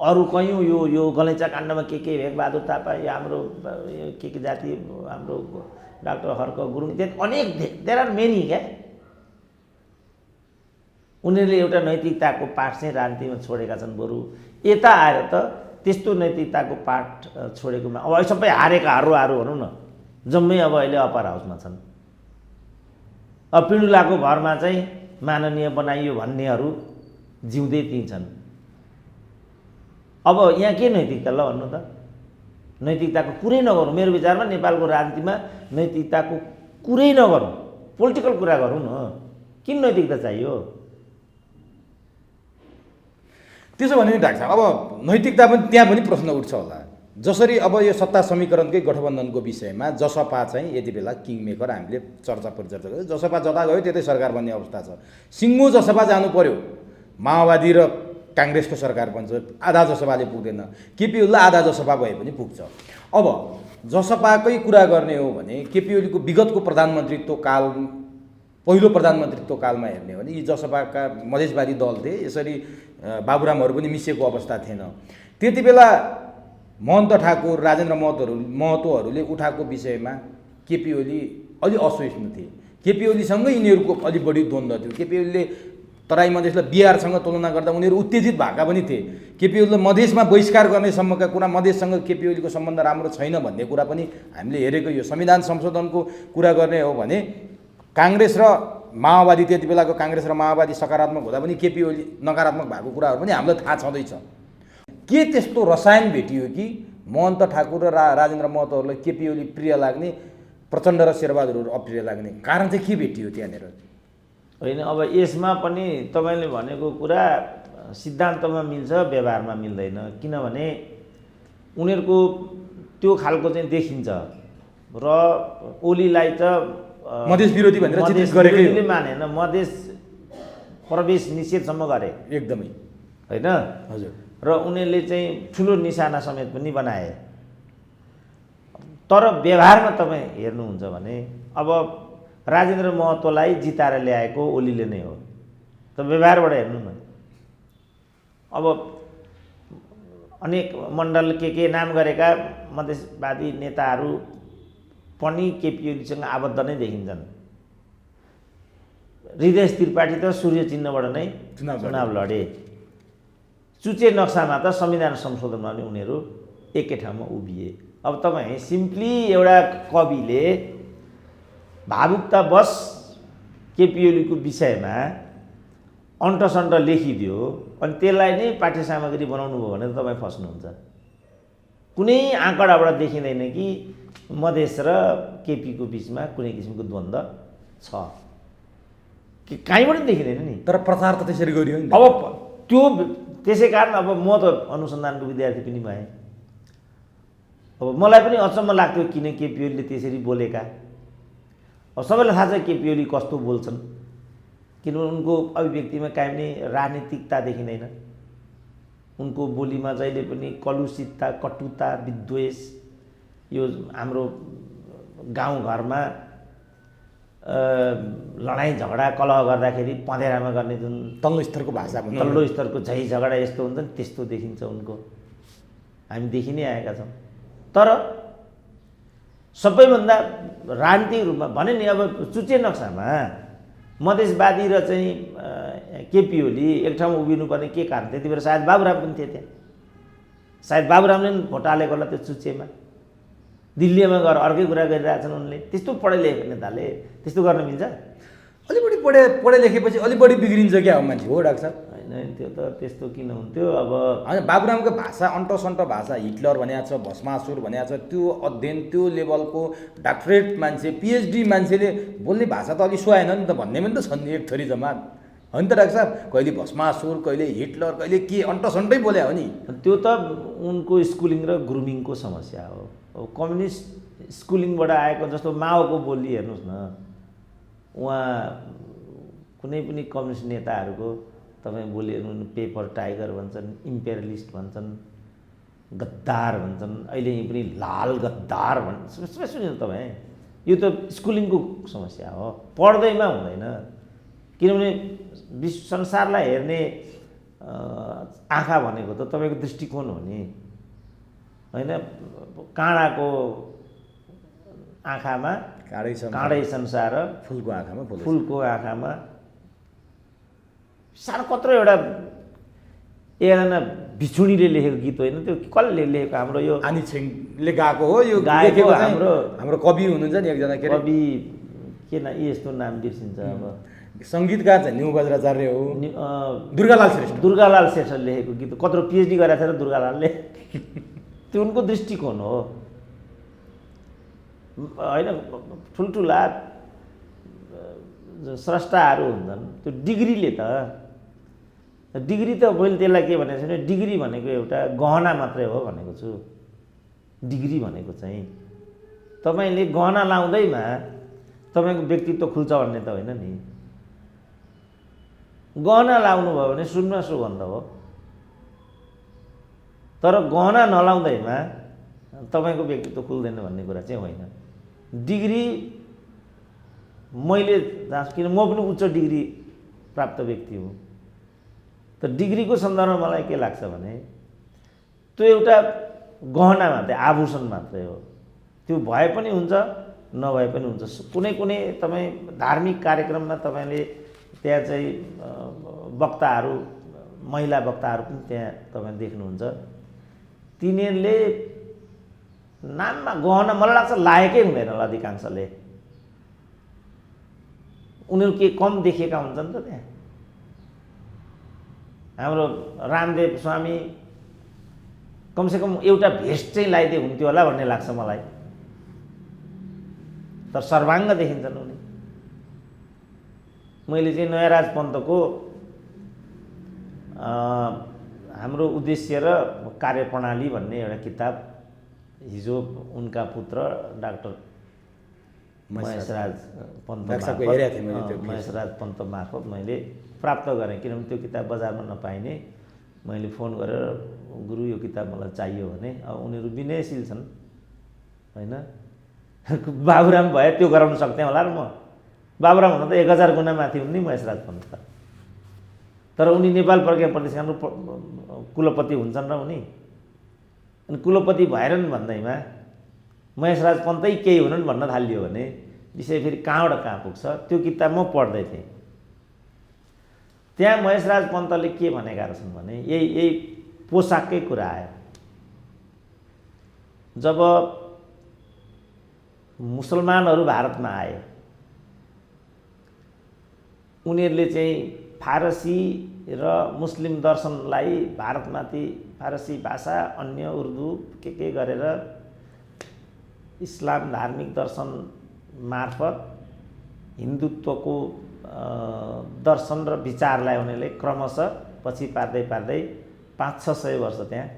अरू कयौँ यो गलैँचा काण्डमा के भेगबहादुर थापा, यो हाम्रो के जाति हाम्रो डाक्टर हर्क गुरुङ इत्यादि अनेक देयर आर मेनी क्या। उनीहरूले एउटा नैतिकताको पाठ चाहिँ राजनीतिमा छोडेका छन्। बरु यता आएर त त्यस्तो नैतिकताको पाठ छोडेकोमा अब सबै हारेकाहरू भनौँ न, जम्मै अब अहिले अप्पर हाउसमा छन्। अब पिँडुलाको घरमा चाहिँ माननीय बनाइयो भन्नेहरू जिउँदै ती छन्। अब यहाँ के नैतिकता ल भन्नु त? नैतिकताको कुरै नगरौँ। मेरो विचारमा नेपालको राजनीतिमा नैतिकताको कुरै नगरौँ, पोलिटिकल कुरा गरौँ न। किन नैतिकता चाहियो? त्यसो भने डाक्टर साहब अब नैतिकता पनि त्यहाँ पनि प्रश्न उठ्छ होला। जसरी अब यो सत्ता समीकरणकै गठबन्धनको विषयमा जसपा चाहिँ यति बेला किङमेकर हामीले चर्चा परिचर्चा गर्यो। जसपा जता गयो त्यतै सरकार बन्ने अवस्था छ। सिङ्गो जसपा जानु पर्यो, माओवादी र काङ्ग्रेसको सरकार बन्छ, आधा जसपाले पुग्दैन। केपी ओलीलाई आधा जसपा भए पनि पुग्छ। अब जसपाकै कुरा गर्ने हो भने केपी ओलीको विगतको प्रधानमन्त्रीत्व काल, पहिलो प्रधानमन्त्रीत्व कालमा हेर्ने हो भने यी जसपाका मधेसवादी दल थिए। यसरी बाबुरामहरू पनि मिसिएको अवस्था थिएन। त्यति बेला महन्त ठाकुर, राजेन्द्र महतोहरूले उठाएको विषयमा केपी ओली अलि असहिष्णु थिए। केपी ओलीसँगै यिनीहरूको अलि बढी द्वन्द्व थियो। केपी ओलीले तराई मधेसलाई बिहारसँग तुलना गर्दा उनीहरू उत्तेजित भएका पनि थिए। केपी ओलीले मधेसमा बहिष्कार गर्ने सम्मका कुरा, मधेससँग केपी ओलीको सम्बन्ध राम्रो छैन भन्ने कुरा पनि हामीले हेरेको। यो संविधान संशोधनको कुरा गर्ने हो भने काङ्ग्रेस र माओवादी, त्यति बेलाको काङ्ग्रेस र माओवादी सकारात्मक हुँदा पनि केपी ओली नकारात्मक भएको कुराहरू पनि हामीलाई थाहा छँदैछ। के त्यस्तो रसायन भेटियो कि महन्त ठाकुर र राजेन्द्र महतोहरूलाई केपी ओली प्रिय लाग्ने, प्रचण्ड र शेरबहादुरहरू अप्रिय लाग्ने कारण चाहिँ के भेटियो त्यहाँनिर? होइन, अब यसमा पनि तपाईँले भनेको कुरा सिद्धान्तमा मिल्छ, व्यवहारमा मिल्दैन। किनभने उनीहरूको त्यो खालको चाहिँ देखिन्छ र ओलीलाई त मधेस विरोधी भनेर चित्रित गरेकै हो। मानेन, मधेस प्रवेश निषेधसम्म गरे एकदमै, होइन? हजुर। र उनीहरूले चाहिँ ठुलो निशाना समेत पनि बनाए। तर व्यवहारमा तपाईँ हेर्नुहुन्छ भने अब राजेन्द्र महतोलाई जिताएर ल्याएको ओलीले नै हो, त व्यवहारबाट हेर्नु न। अब अनेक मण्डल के नाम गरेका मधेसवादी नेताहरू पनि केपी ओलीसँग आबद्ध नै देखिन्छन्। हृदय त्रिपाठी त सूर्य चिन्हबाट नै चुनाव लडे। चुचे नक्सामा त संविधान संशोधनमा पनि उनीहरू एकै ठाउँमा उभिए। अब तपाईँ सिम्पली एउटा कविले भावुकतावश केपी ओलीको विषयमा अन्टसन्ट लेखिदियो अनि त्यसलाई नै पाठ्य सामग्री बनाउनु भयो भने तपाईँ फस्नुहुन्छ। कुनै आँकडाबाट देखिँदैन कि मधेस र केपीको बिचमा कुनै किसिमको द्वन्द्व छ, कि कहीँबाट देखिँदैन नि। तर प्रचार त त्यसरी गरियो नि। अब त्यो त्यसै कारण अब म त अनुसन्धानको विद्यार्थी पनि भएँ। अब मलाई पनि अचम्म लाग्थ्यो किन केपी ओलीले त्यसरी बोलेका। अब सबैलाई थाहा छ केपी ओली कस्तो बोल्छन्, किनभने उनको अभिव्यक्तिमा काहीँ पनि राजनीतिकता देखिँदैन। उनको बोलीमा जहिले पनि कलुषितता, कटुता, विद्वेष, यो हाम्रो गाउँघरमा लडाइँ झगडा कलह गर्दाखेरि पँधेरामा गर्ने जुन तल्लो स्तरको भाषा, तल्लो स्तरको झै झगडा यस्तो हुन्छ नि, त्यस्तो देखिन्छ उनको। हामी देखि नै आएका छौँ। तर सबैभन्दा राजनीतिक रूपमा भने नि, अब चुचे नक्सामा मधेसवादी र चाहिँ केपी ओली एक ठाउँमा उभिनुपर्ने के कारण? त्यति बेला सायद बाबुराम पनि थिए त्यहाँ। सायद बाबुरामले पनि भोट हालेको होला त्यो चुचेमा। दिल्लीमा गएर अर्कै कुरा गरिरहेछन् उनले। त्यस्तो पढे लेखेको नेताले त्यस्तो गर्न मिल्छ? अलि बढी पढे लेखेपछि अलि बढी बिग्रिन्छ क्या हो मान्छे, हो डाक्टर साहब? होइन, त्यो त त्यस्तो किन हुन्थ्यो? अब होइन, बाबुरामको भाषा अन्टसन्ट भाषा, हिटलर भनेको छ, भस्मासुर भनेको छ, त्यो अध्ययन, त्यो लेभलको डक्टरेट मान्छे, पिएचडी मान्छेले बोल्ने भाषा त अलि सुहाएन नि त भन्ने पनि त छन् एक थरी जमात, होइन त डाक्टर साहब? कहिले भस्मासुर, कहिले हिटलर, कहिले के अन्टसन्टै बोले हो नि। त्यो त उनको स्कुलिङ र ग्रुमिङको समस्या हो। अब कम्युनिस्ट स्कुलिङबाट आएको, जस्तो माओको बोली हेर्नुहोस् न, उहाँ कुनै पनि कम्युनिस्ट नेताहरूको तपाईँ बोली हेर्नु, पेपर टाइगर भन्छन्, इम्पेरियलिस्ट भन्छन्, गद्दार भन्छन्, अहिले यहीँ पनि लाल गद्दार सुन्नु तपाईँ। यो त स्कुलिङको समस्या हो, पढ्दैमा हुँदैन। किनभने विश्व संसारलाई हेर्ने आँखा भनेको त तपाईँको दृष्टिकोण हो नि, होइन? काँडाको आँखामा काँडै संसार, फुलको आँखामा फुलको आँखामा सानो कत्रो एउटा एकजना भिछुडीले लेखेको गीत होइन त्यो? कसले लेखेको? हाम्रो यो आनी छिङले गाएको हो। यो गाएको हाम्रो कवि हुनुहुन्छ नि एकजना, के कवि, के ना यस्तो नाम बिर्सिन्छ। अब सङ्गीतकार चाहिँ न्यू बज्राचार्य हो, दुर्गालाल श्रेष्ठ। दुर्गालाल श्रेष्ठले लेखेको गीत, कत्रो पिएचडी गरेको थियो दुर्गालालले। त्यो उनको दृष्टिकोण हो, होइन? ठुल्ठुला स्रष्टाहरू हुन्छन्, त्यो डिग्रीले त, डिग्री त मैले त्यसलाई के भनेको छु भने डिग्री भनेको एउटा गहना मात्रै हो भनेको छु। डिग्री भनेको चाहिँ तपाईँले गहना लाउँदैमा तपाईँको व्यक्तित्व खुल्छ भन्ने त होइन नि। गहना लाउनु भयो भने सुनमा सुगन्ध हो, तर गहना नलाउँदैमा तपाईँको व्यक्तित्व खुल्दैन भन्ने कुरा चाहिँ होइन। डिग्री मैले किन म पनि उच्च डिग्री प्राप्त व्यक्ति हुँ, त डिग्रीको सन्दर्भमा मलाई के लाग्छ भने त्यो एउटा गहना मात्रै, आभूषण मात्रै हो। त्यो भए पनि हुन्छ, नभए पनि हुन्छ। कुनै कुनै तपाईँ धार्मिक कार्यक्रममा तपाईँले त्यहाँ चाहिँ वक्ताहरू महिला वक्ताहरू पनि त्यहाँ तपाईँ देख्नुहुन्छ। तिनीहरूले नाममा गहन मलाई लाग्छ लागेकै हुँदैन होला अधिकांशले। उनीहरू के कम देखिएका हुन्छन् त त्यहाँ। हाम्रो रामदेव स्वामी कमसेकम एउटा भेस्ट चाहिँ लगाइदिए हुन्थ्यो होला भन्ने लाग्छ मलाई, तर सर्वाङ्ग देखिन्छन् उनी। मैले चाहिँ नयराज पन्तको हाम्रो उद्देश्य र कार्यप्रणाली भन्ने एउटा किताब हिजो उनका पुत्र डाक्टर महेशराज पन्त मार्फत मैले प्राप्त गरेँ। किनभने त्यो किताब बजारमा नपाइने, मैले फोन गरेर गुरु यो किताब मलाई चाहियो भने, अब उनीहरू विनयशील छन् होइन। बाबुराम भए त्यो गराउन सक्थेँ होला र म। बाबुराम हुन त 1000 गुणा माथि हुन् नि महेशराज पन्त त। तर उनी नेपाल प्रज्ञा प्रतिष्ठानको कुलपति हुन्छन् र उनी। अनि कुलपति भएरन् भन्दैमा महेशराज पन्तै केही हुनन् भन्न थालियो भने विषय फेरि कहाँबाट कहाँ पुग्छ। त्यो किताब म पढ्दै थिएँ। त्यहाँ महेशराज पन्तले के भनेका रहेछन् भने यही पोसाककै कुरा आयो। जब मुसलमानहरू भारतमा आए, उनीहरूले चाहिँ फारसी र मुस्लिम दर्शनलाई भारतमाथि फारसी भाषा अन्य उर्दू के गरेर इस्लाम धार्मिक दर्शन मार्फत हिन्दुत्वको दर्शन र विचारलाई उनीहरूले क्रमशः पछि पार्दै 500-600 वर्ष त्यहाँ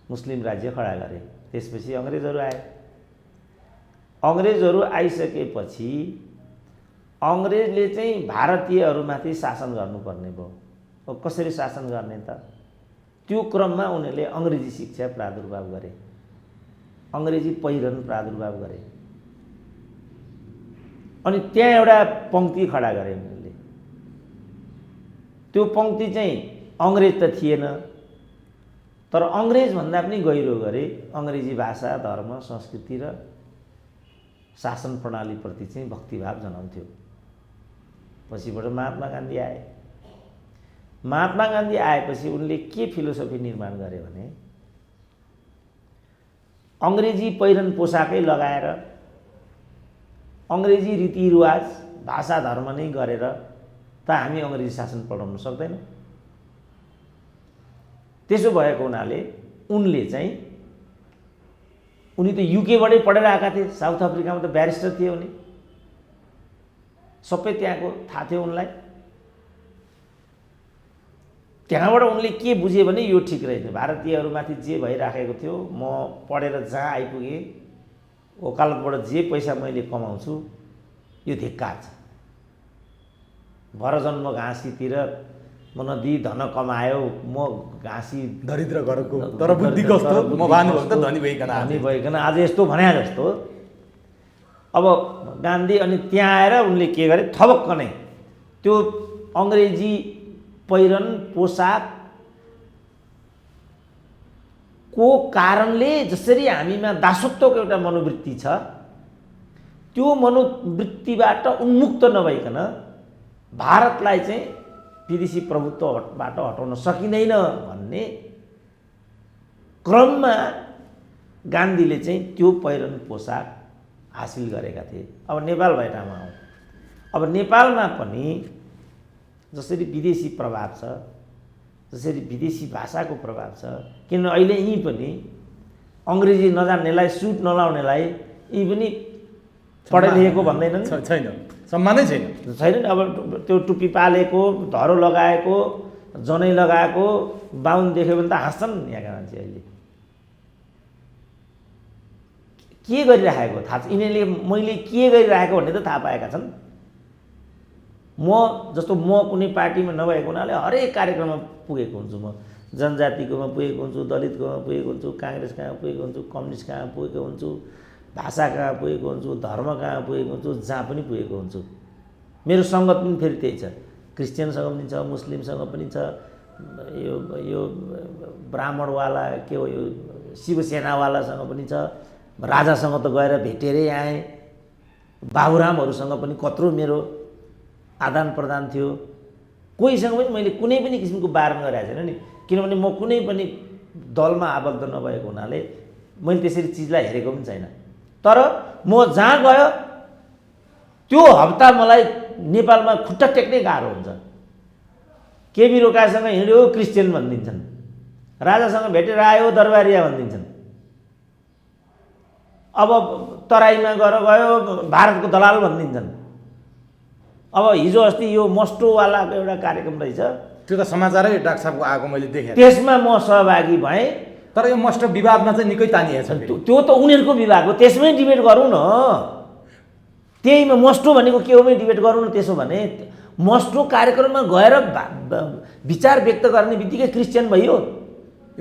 मुस्लिम राज्य खडा गरे। त्यसपछि अङ्ग्रेजहरू आए। अङ्ग्रेजहरू आइसकेपछि अङ्ग्रेजले चाहिँ भारतीयहरूमाथि शासन गर्नुपर्ने भयो। अब कसरी शासन गर्ने त? त्यो क्रममा उनीहरूले अङ्ग्रेजी शिक्षा प्रादुर्भाव गरे, अङ्ग्रेजी पहिरन प्रादुर्भाव गरे। अनि त्यहाँ एउटा पङ्क्ति खडा गरे उनीहरूले। त्यो पङ्क्ति चाहिँ अङ्ग्रेज त थिएन, तर अङ्ग्रेजभन्दा पनि गहिरो गरे अङ्ग्रेजी भाषा, धर्म, संस्कृति र शासन प्रणालीप्रति चाहिँ भक्तिभाव जनाउँथ्यो। पछिबाट महात्मा गान्धी आए। महात्मा गान्धी आएपछि उनले के फिलोसफी निर्माण गरे भने अङ्ग्रेजी पहिरन पोसाकै लगाएर अङ्ग्रेजी रीतिरिवाज, भाषा, धर्म नै गरेर त हामी अङ्ग्रेजी शासन पढाउन सक्दैनौँ। त्यसो भएको हुनाले उनले चाहिँ उनी त युकेबाटै पढेर आएका थिए। साउथ अफ्रिकामा त ब्यारिस्टर थिए उनी, सबै त्यहाँको थाहा थियो उनलाई। त्यहाँबाट उनले के बुझे भने यो ठिक रहेछ, भारतीयहरूमाथि जे भइराखेको थियो, म पढेर जहाँ आइपुगेँ वकालतबाट जे पैसा मैले कमाउँछु यो धिक्कार छ। भरजन्म घाँसीतिर म नदी धन कमायो, म घाँसी दरिद्र घरको तर बुद्धि कस्तो म भानुभक्त धनी भइकन आज यस्तो भन्या जस्तो। अब गान्धी अनि त्यहाँ आएर उनले के गरे, थपक्क नै त्यो अङ्ग्रेजी पहिरन पोसाक को कारणले जसरी हामीमा दासत्वको एउटा मनोवृत्ति छ, त्यो मनोवृत्तिबाट उन्मुक्त नभइकन भारतलाई चाहिँ विदेशी प्रभुत्वबाट हटाउन सकिँदैन भन्ने क्रममा गान्धीले चाहिँ त्यो पहिरन पोसाक हासिल गरेका थिए। अब नेपाल भएटामा आउँ। अब नेपालमा पनि जसरी विदेशी प्रभाव छ, जसरी विदेशी भाषाको प्रभाव छ, किन अहिले यहीँ पनि अङ्ग्रेजी नजान्नेलाई, सुट नलाउनेलाई यी पनि पढे लेखेको भन्दैनन्, छैन, सम्मानै छैन। अब त्यो टुप्पी पालेको, धरो लगाएको, जनै लगाएको बाहुन देख्यो भने त हाँस्छन् यहाँका मान्छे। अहिले के गरिराखेको थाहा छ यिनीहरूले, मैले के गरिराखेको भन्ने त थाहा पाएका छन्। म जस्तो म कुनै पार्टीमा नभएको हुनाले हरेक कार्यक्रममा पुगेको हुन्छु। म जनजातिकोमा पुगेको हुन्छु, दलितकोमा पुगेको हुन्छु, काङ्ग्रेस कहाँ पुगेको हुन्छु, कम्युनिस्ट कहाँ पुगेको हुन्छु, भाषा कहाँ पुगेको हुन्छु, धर्म कहाँ पुगेको हुन्छु, जहाँ पनि पुगेको हुन्छु। मेरो सङ्गत पनि फेरि त्यही छ, क्रिस्चियनसँग पनि छ, मुस्लिमसँग पनि छ, यो ब्राह्मणवाला के हो यो शिवसेनावालासँग पनि छ, राजासँग त गएर भेटेरै आएँ, बाबुरामहरूसँग पनि कत्रो मेरो आदान प्रदान थियो। कोहीसँग पनि मैले कुनै पनि किसिमको बारण गरेको छैन नि, किनभने म कुनै पनि दलमा आबद्ध नभएको हुनाले मैले त्यसरी चिजलाई हेरेको पनि छैन। तर म जहाँ गयो त्यो हप्ता मलाई नेपालमा खुट्टा टेक्नै गाह्रो हुन्छ। केबी रोकासँग हिँड्यो क्रिस्चियन भनिदिन्छन्, राजासँग भेटेर आयो दरबारिया भनिदिन्छन्। अब तराईमा गयो भारतको दलाल भनिदिन्छन्। अब हिजो अस्ति यो मस्टोवालाको एउटा कार्यक्रम रहेछ, त्यो त समाचारै डाक्टर साहबको आएको मैले देखेँ। त्यसमा म सहभागी भएँ। तर यो मस्ट विवादमा चाहिँ निकै तानिएको छ। त्यो त उनीहरूको विभाग हो, त्यसमै डिबेट गरौँ न। त्यहीमा मस्टो भनेको के होमै डिबेट गरौँ न। त्यसो भने मस्टो कार्यक्रममा गएर विचार व्यक्त गर्ने बित्तिकै क्रिस्चियन भइयो।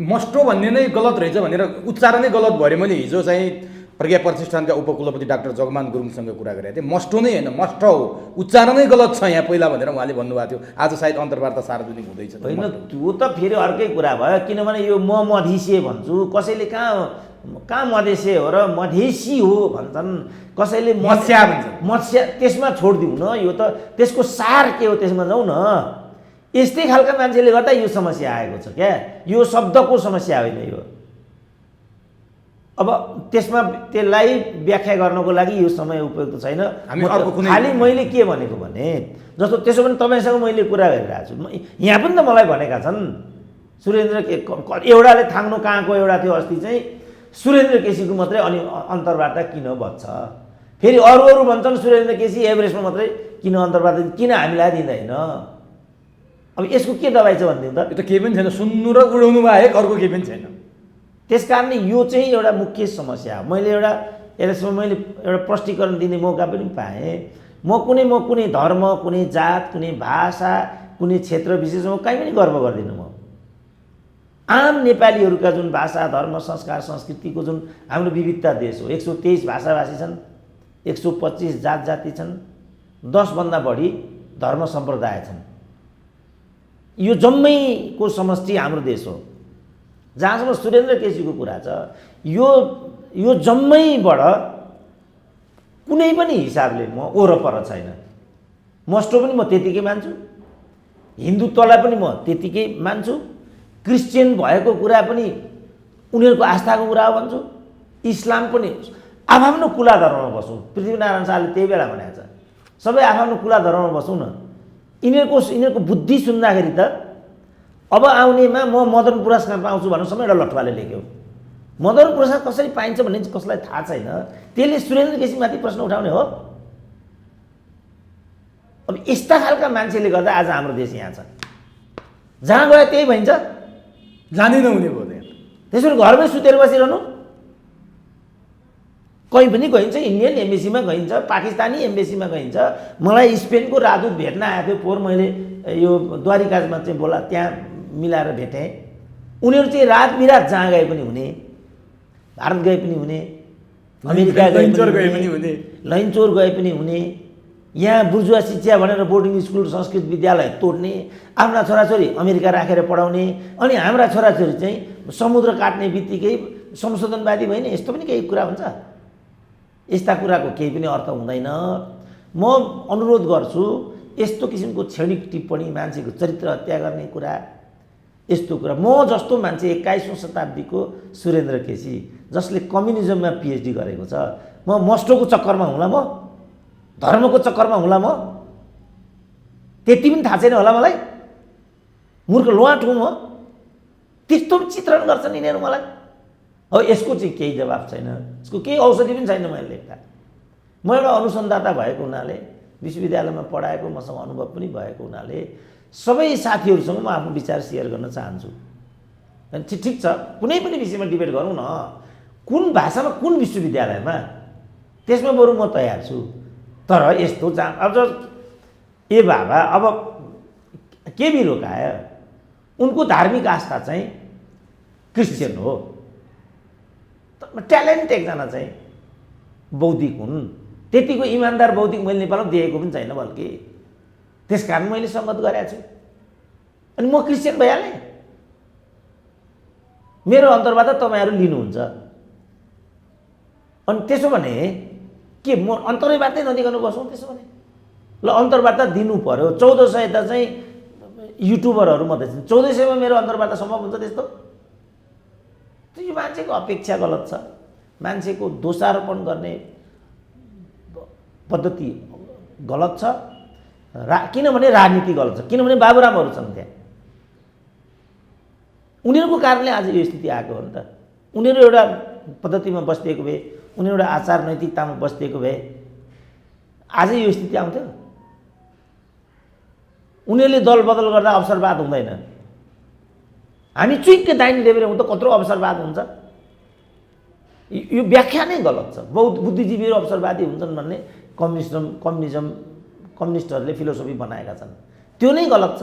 मस्टो भन्ने नै गलत रहेछ भनेर उच्चारणै गलत भयो। मैले हिजो चाहिँ प्रज्ञा प्रतिष्ठानका उपकुलपति डाक्टर जगमान गुरुङसँग कुरा गरेको थिएँ। मस्टो नै होइन, मस्ट हो, उच्चारणै गलत छ यहाँ पहिला भनेर उहाँले भन्नुभएको थियो। आज सायद अन्तर्वार्ता सार्वजनिक हुँदैछ। होइन, त्यो त फेरि अर्कै कुरा भयो। किनभने यो म मधेसी भन्छु, कसैले कहाँ मधेसी हो र मधेसी हो भन्छन्, कसैले मत्स्या भन्छ। मत्स्या, त्यसमा छोडिदिउँ न। यो त त्यसको सार के हो त्यसमा जाउँ न। यस्तै खालका मान्छेले गर्दा यो समस्या आएको छ क्या। यो शब्दको समस्या होइन यो। अब त्यसमा त्यसलाई व्याख्या गर्नको लागि यो समय उपयुक्त छैन। खालि मैले के भनेको भने, जस्तो त्यसो भने तपाईँसँग मैले कुरा गरिरहेको छु, यहाँ पनि त मलाई भनेका छन् सुरेन्द्र एउटाले थाङ्नु कहाँको एउटा थियो अस्ति चाहिँ सुरेन्द्र केसीको मात्रै अनि अन्तर्वार्ता किन बच्छ। फेरि अरू भन्छन् सुरेन्द्र केसी एभरेस्टमा मात्रै किन अन्तर्वार्ता, किन हामीलाई दिँदैन। अब यसको के दबाई छ भनिदिउँ त। यो त केही पनि छैन, सुन्नु र उडाउनु बाहेक अर्को केही पनि छैन। त्यस कारणले यो चाहिँ एउटा मुख्य समस्या हो। मैले यसमा मैले एउटा प्रष्टीकरण दिने मौका पनि पाएँ। म कुनै धर्म, कुनै जात, कुनै भाषा, कुनै क्षेत्र विशेषमा कहीँ पनि गर्व गर्दिनँ। म आम नेपालीहरूका जुन भाषा, धर्म, संस्कार, संस्कृतिको जुन हाम्रो विविधता देश हो, 123 भाषाभाषी छन्, 125 जात जाति छन्, 10 भन्दा बढी धर्म सम्प्रदाय छन्। यो जम्मैको समष्टि हाम्रो देश हो। जहाँसम्म सुरेन्द्र केसीको कुरा छ, यो जम्मैबाट कुनै पनि हिसाबले म ओरपर छैन। मस्टो पनि म त्यतिकै मान्छु, हिन्दुत्वलाई पनि म त्यतिकै मान्छु, क्रिस्चियन भएको कुरा पनि उनीहरूको आस्थाको कुरा हो भन्छु, इस्लाम पनि आफ्नो कुला धर्ममा बसौँ। पृथ्वीनारायण शाहले त्यही बेला भनेको छ, सबै आफ्नो कुला धर्ममा बसौँ न। यिनीहरूको बुद्धि सुन्दाखेरि त अब आउनेमा म मदन पुरस्कार पाउँछु भन्नु समय एउटा लठुवाले लेख्यो। मदन पुरस्कार कसरी पाइन्छ भन्ने चाहिँ कसलाई थाहा छैन। त्यसले सुरेन्द्र केसीमाथि प्रश्न उठाउने हो। अब यस्ता खालका मान्छेले गर्दा आज हाम्रो देश यहाँ छ। जहाँ गयो त्यही भइन्छ, जानै नहुने भयो त्यहाँ। त्यसरी घरमै सुतेर बसिरहनु। कहीँ पनि गइन्छ, इन्डियन एम्बेसीमा गइन्छ, पाकिस्तानी एम्बेसीमा गइन्छ। मलाई स्पेनको राजदूत भेट्न आएको थियो पोहोर, मैले यो द्वारिकाजमा चाहिँ त्यहाँ मिलाएर भेटेँ। उनीहरू चाहिँ रात बिरात जहाँ गए पनि हुने, भारत गए पनि हुने, अमेरिका गए पनि हुने, लैनचौर गए पनि हुने, यहाँ बुर्जुवा शिक्षा भनेर बोर्डिङ स्कुल, संस्कृत विद्यालय तोड्ने, आफ्ना छोराछोरी अमेरिका राखेर पढाउने, अनि हाम्रा छोराछोरी चाहिँ समुद्र काट्ने बित्तिकै संशोधनवादी भएन। यस्तो पनि केही कुरा हुन्छ? यस्ता कुराको केही पनि अर्थ हुँदैन। म अनुरोध गर्छु, यस्तो किसिमको क्षणिक टिप्पणी, मान्छेको चरित्र हत्या गर्ने कुरा, यस्तो कुरा, म जस्तो मान्छे 21औं शताब्दीको सुरेन्द्र केसी जसले कम्युनिजममा पिएचडी गरेको छ, म मस्टोको चक्करमा हुँला, म धर्मको चक्करमा हुँला, म त्यति पनि थाहा छैन होला मलाई। मूर्ख लुवाट हुँ म। त्यस्तो चित्रण गर्छन् यिनीहरू मलाई। हो, यसको चाहिँ केही जवाफ छैन, यसको केही औषधि पनि छैन मैले लेख्दा। म एउटा अनुसन्धाता भएको हुनाले, विश्वविद्यालयमा पढाएको, मसँग अनुभव पनि भएको हुनाले सबै साथीहरूसँग म आफ्नो विचार सेयर गर्न चाहन्छु। ठिक छ, कुनै पनि विषयमा डिबेट गरौँ न, कुन भाषामा कुन विश्वविद्यालयमा, त्यसमा बरु म तयार छु। तर यस्तो अब ए बाबा, अब केबी रोकायो, उनको धार्मिक आस्था चाहिँ क्रिस्चियन हो, ट्यालेन्ट एकजना चाहिँ बौद्धिक हुन्, त्यतिको इमान्दार बौद्धिक मैले नेपालमा देखेको पनि छैन। बल्कि त्यस कारण मैले सङ्गत गरेको छु, अनि म क्रिस्चियन भइहालेँ। मेरो अन्तर्वार्ता तपाईँहरू लिनुहुन्छ, अनि त्यसो भने के म अन्तर्वार्तै नदिकन बसौँ? त्यसो भने ल अन्तर्वार्ता दिनु पर्यो। 1400 त चाहिँ युट्युबरहरू मात्रै छन्, 1400मा मेरो अन्तर्वार्ता सम्भव हुन्छ त्यस्तो? त्यो मान्छेको अपेक्षा गलत छ, मान्छेको दोषारोपण गर्ने पद्धति गलत छ, किनभने राजनीति गलत छ, किनभने बाबुरामहरू छन् त्यहाँ, उनीहरूको कारणले आज यो स्थिति आएको हो नि त। उनीहरू एउटा पद्धतिमा बस्दिएको भए, उनीहरू एउटा आचार नैतिकतामा बस्दिएको भए आजै यो स्थिति आउँथ्यो? उनीहरूले दल बदल गर्दा अवसरवाद हुँदैन, हामी चुइक्कै दाहिने देब्रे हुँ त कत्रो अवसरवाद हुन्छ? यो व्याख्या नै गलत छ। बुद्धिजीवीहरू अवसरवादी हुन्छन् भन्ने कम्युनिस्टहरूले फिलोसफी बनाएका छन्, त्यो नै गलत छ।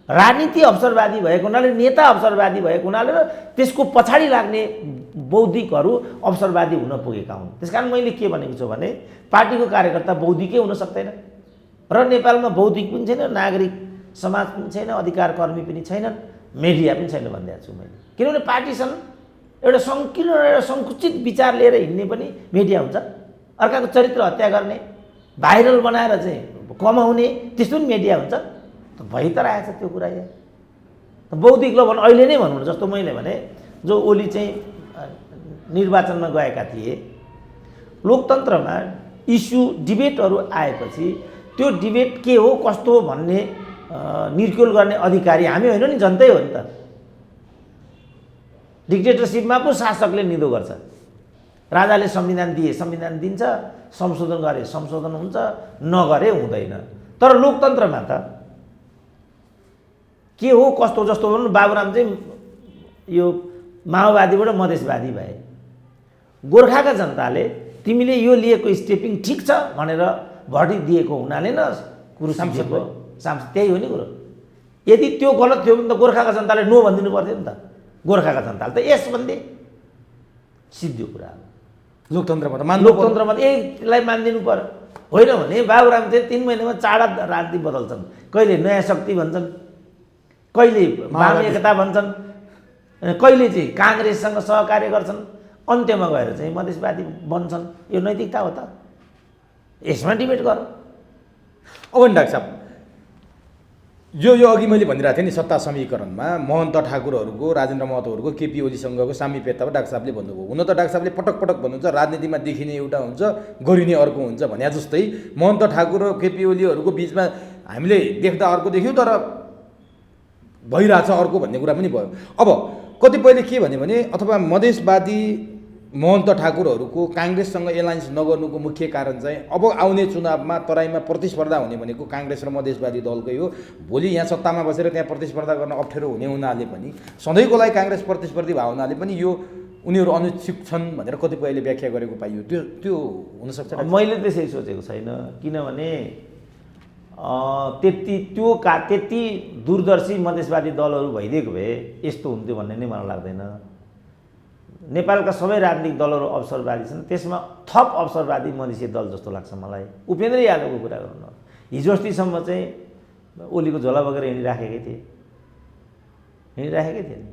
राजनीति अवसरवादी भएको हुनाले, नेता अवसरवादी भएको हुनाले र त्यसको पछाडि लाग्ने बौद्धिकहरू अवसरवादी हुन पुगेका हुन्। त्यसकारण मैले के भनेको छु भने पार्टीको कार्यकर्ता बौद्धिकै हुन सक्दैन र नेपालमा बौद्धिक पनि छैन, नागरिक समाज पनि छैन, अधिकार कर्मी पनि छैनन्, मिडिया पनि छैन भनिदिएको छु मैले। किनभने पार्टीसँग एउटा सङ्कीर्ण र सङ्कुचित विचार लिएर हिँड्ने पनि मिडिया हुन्छ, अर्काको चरित्र हत्या गर्ने, भाइरल बनाएर चाहिँ कमाउने, त्यस्तो पनि मिडिया हुन्छ। भइ त रहेछ त्यो कुरा यहाँ। बौद्धिक ल भन्नु अहिले नै भनौँ, जस्तो मैले भने जो ओली चाहिँ निर्वाचनमा गएका थिए, लोकतन्त्रमा इस्यु डिबेटहरू आएपछि त्यो डिबेट के हो कस्तो हो भन्ने निर्क्युल गर्ने अधिकारी हामी होइन नि, जनतै हो नि त। डिक्टेटरसिपमा पो शासकले निदो गर्छ, राजाले संविधान दिए संविधान दिन्छ, संशोधन गरे संशोधन हुन्छ, नगरे हुँदैन। तर लोकतन्त्रमा त के हो कस्तो जस्तो भन्नु, बाबुराम चाहिँ यो माओवादीबाट मधेसवादी भए, गोर्खाका जनताले तिमीले यो लिएको स्टेपिङ ठिक छ भनेर भर्डी दिएको हुनाले न कुरुसामको सांसद त्यही हो नि कुरो। यदि त्यो गलत थियो भने त गोर्खाका जनताले नो भनिदिनु पर्थ्यो नि त, गोर्खाका जनताले त यस भन्थे, सिद्धो कुरा हो। लोकतन्त्रमा त लोकतन्त्रमा त यसलाई मानिदिनु पर्यो। होइन भने बाबुराम चाहिँ 3 महिनामा चाडा राजनीति बदल्छन्, कहिले नयाँ शक्ति भन्छन्, कहिले वाम एकता भन्छन्, कहिले चाहिँ काङ्ग्रेससँग सहकार्य गर्छन्, अन्त्यमा गएर चाहिँ मधेसवादी बन्छन्। यो नैतिकता हो त? यसमा डिबेट गरौँ। अब नि डाक्टर साहब, यो अघि मैले भनिरहेको थिएँ नि, सत्ता समीकरणमा महन्त ठाकुरहरूको, राजेन्द्र महतोहरूको, केपी ओलीसँगको सामिप्यता डाक्टर साहबले भन्नुभयो। हुन त डाक्टर साहबले पटक पटक भन्नुहुन्छ राजनीतिमा देखिने एउटा हुन्छ, गरिने अर्को हुन्छ भने जस्तै महन्त ठाकुर र केपी ओलीहरूको बिचमा हामीले देख्दा अर्को देख्यौँ, तर भइरहेछ अर्को भन्ने कुरा पनि भयो। अब कतिपयले के भन्यो भने अथवा मधेसवादी महन्त ठाकुरहरूको काङ्ग्रेससँग एलायन्स नगर्नुको मुख्य कारण चाहिँ अब आउने चुनावमा तराईमा प्रतिस्पर्धा हुने भनेको काङ्ग्रेस र मधेसवादी दलकै हो। भोलि यहाँ सत्तामा बसेर त्यहाँ प्रतिस्पर्धा गर्न अप्ठ्यारो हुने हुनाले पनि, सधैँको लागि काङ्ग्रेस प्रतिस्पर्धी भएको हुनाले पनि यो उनीहरू अनुत्सुक छन् भनेर कतिपयले व्याख्या गरेको पाइयो। त्यो हुनसक्छ? मैले त्यसै सोचेको छैन, किनभने त्यति दूरदर्शी मधेसवादी दलहरू भइदिएको भए यस्तो हुन्थ्यो भन्ने नै मलाई लाग्दैन। नेपालका सबै राजनीतिक दलहरू अवसरवादी छन्, त्यसमा थप अवसरवादी मधेसी दल जस्तो लाग्छ मलाई। उपेन्द्र यादवको कुरा गर्नु, हिजो अस्तिसम्म चाहिँ ओलीको झोला बोकेर हिँडिराखेकै थिए नि।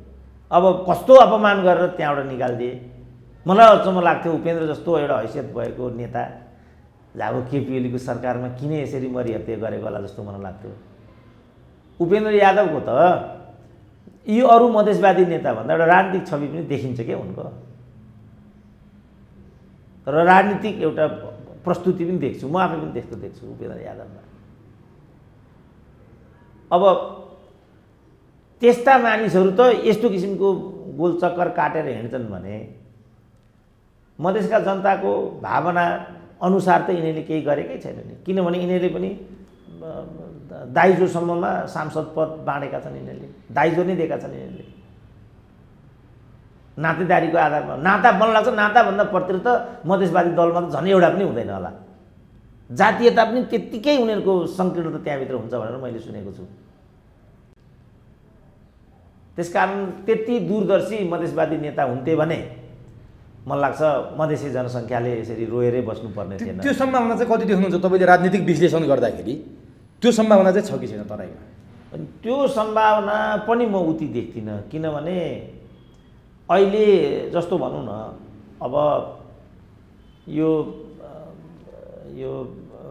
अब कस्तो अपमान गरेर त्यहाँबाट निकालिदिए। मलाई अचम्म लाग्थ्यो, उपेन्द्र जस्तो एउटा हैसियत भएको नेता अब केपी ओलीको सरकारमा किन यसरी मरिहत्या गरेको होला जस्तो मलाई लाग्थ्यो। उपेन्द्र यादवको त यी अरू मधेसवादी नेताभन्दा एउटा राजनीतिक छवि पनि देखिन्छ क्या उनको, र राजनीतिक एउटा प्रस्तुति पनि देख्छु, म आफै पनि त्यस्तो देख्छु उपेन्द्र यादवमा। अब त्यस्ता मानिसहरू त यस्तो किसिमको गोलचक्कर काटेर हिँड्छन् भने मधेसका जनताको भावना अनुसार त यिनीहरूले केही गरेकै छैन नि। किनभने यिनीहरूले पनि दाइजोसम्ममा सांसद पद बाँडेका छन्, यिनीहरूले दाइजो नै दिएका छन् यिनीहरूले नातेदारीको आधारमा। नाता मन लाग्छ, नाताभन्दा प्रतिर त मधेसवादी दलमा त झन् एउटा पनि हुँदैन होला, जातीयता पनि त्यत्तिकै उनीहरूको सङ्कीर्णता त्यहाँभित्र हुन्छ भनेर मैले सुनेको छु। त्यसकारण त्यति दूरदर्शी मधेसवादी नेता हुन्थे भने मलाई लाग्छ मधेसी जनसङ्ख्याले यसरी रोएरै बस्नुपर्ने थिएन। त्यो सम्भावना चाहिँ कति देख्नुहुन्छ तपाईँले राजनीतिक विश्लेषण गर्दाखेरि? त्यो सम्भावना चाहिँ छ कि छैन तराईमा? त्यो सम्भावना पनि म उति देख्दिनँ, किनभने अहिले जस्तो भनौँ न, अब यो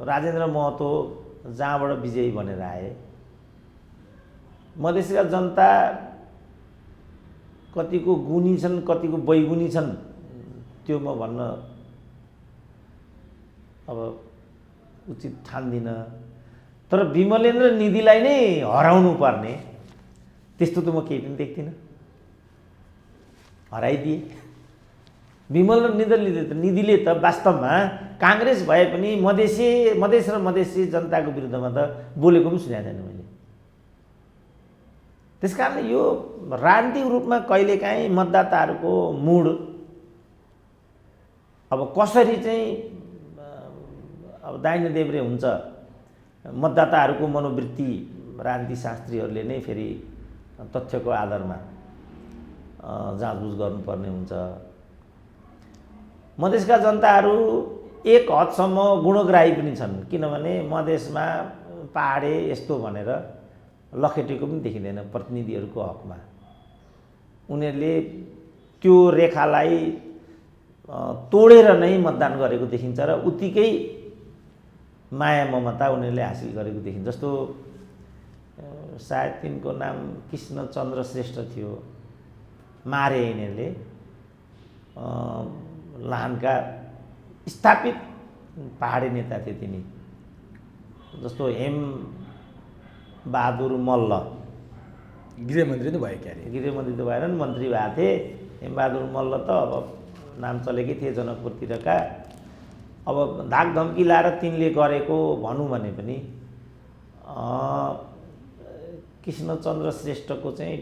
राजेन्द्र महतो जहाँबाट विजयी बनेर आए। मधेसका जनता कतिको गुणी छन् कतिको बैगुणी छन् त्यो म भन्न अब उचित ठान्दिनँ, तर विमलेन्द्र निधिलाई नै हराउनु पर्ने त्यस्तो त म केही पनि देख्दिनँ। हराइदिए विमल र निधिले त वास्तवमा काङ्ग्रेस भए पनि मधेस र मधेसी जनताको विरुद्धमा त बोलेको पनि सुनेको छैन मैले। त्यसकारणले यो राजनीतिक रूपमा कहिलेकाहीँ मतदाताहरूको मुड अब कसरी चाहिँ अब दाहिने देब्रे हुन्छ, मतदाताहरूको मनोवृत्ति राजनीति शास्त्रीहरूले नै फेरि तथ्यको आधारमा जाँचबुझ गर्नुपर्ने हुन्छ। मधेसका जनताहरू एक हदसम्म गुणग्राही पनि छन्, किनभने मधेसमा पहाडे यस्तो भनेर लखेटेको पनि देखिँदैन प्रतिनिधिहरूको हकमा। उनीहरूले त्यो रेखालाई तोडेर नै मतदान गरेको देखिन्छ र उत्तिकै माया ममता उनीहरूले हासिल गरेको देखिन्छ। जस्तो सायद तिनको नाम कृष्णचन्द्र श्रेष्ठ थियो, मारे यिनीहरूले, लाहानका स्थापित पहाडी नेता थिए तिनी। जस्तो हेम बहादुर मल्ल गृहमन्त्री त भयो क्यारे, गृहमन्त्री त भएन, मन्त्री भएको थिए। हेमबहादुर मल्ल त अब नाम चलेकै थिए जनकपुरतिरका। अब धाकधम्की लाएर तिनले गरेको भनौँ भने पनि कृष्णचन्द्र श्रेष्ठको चाहिँ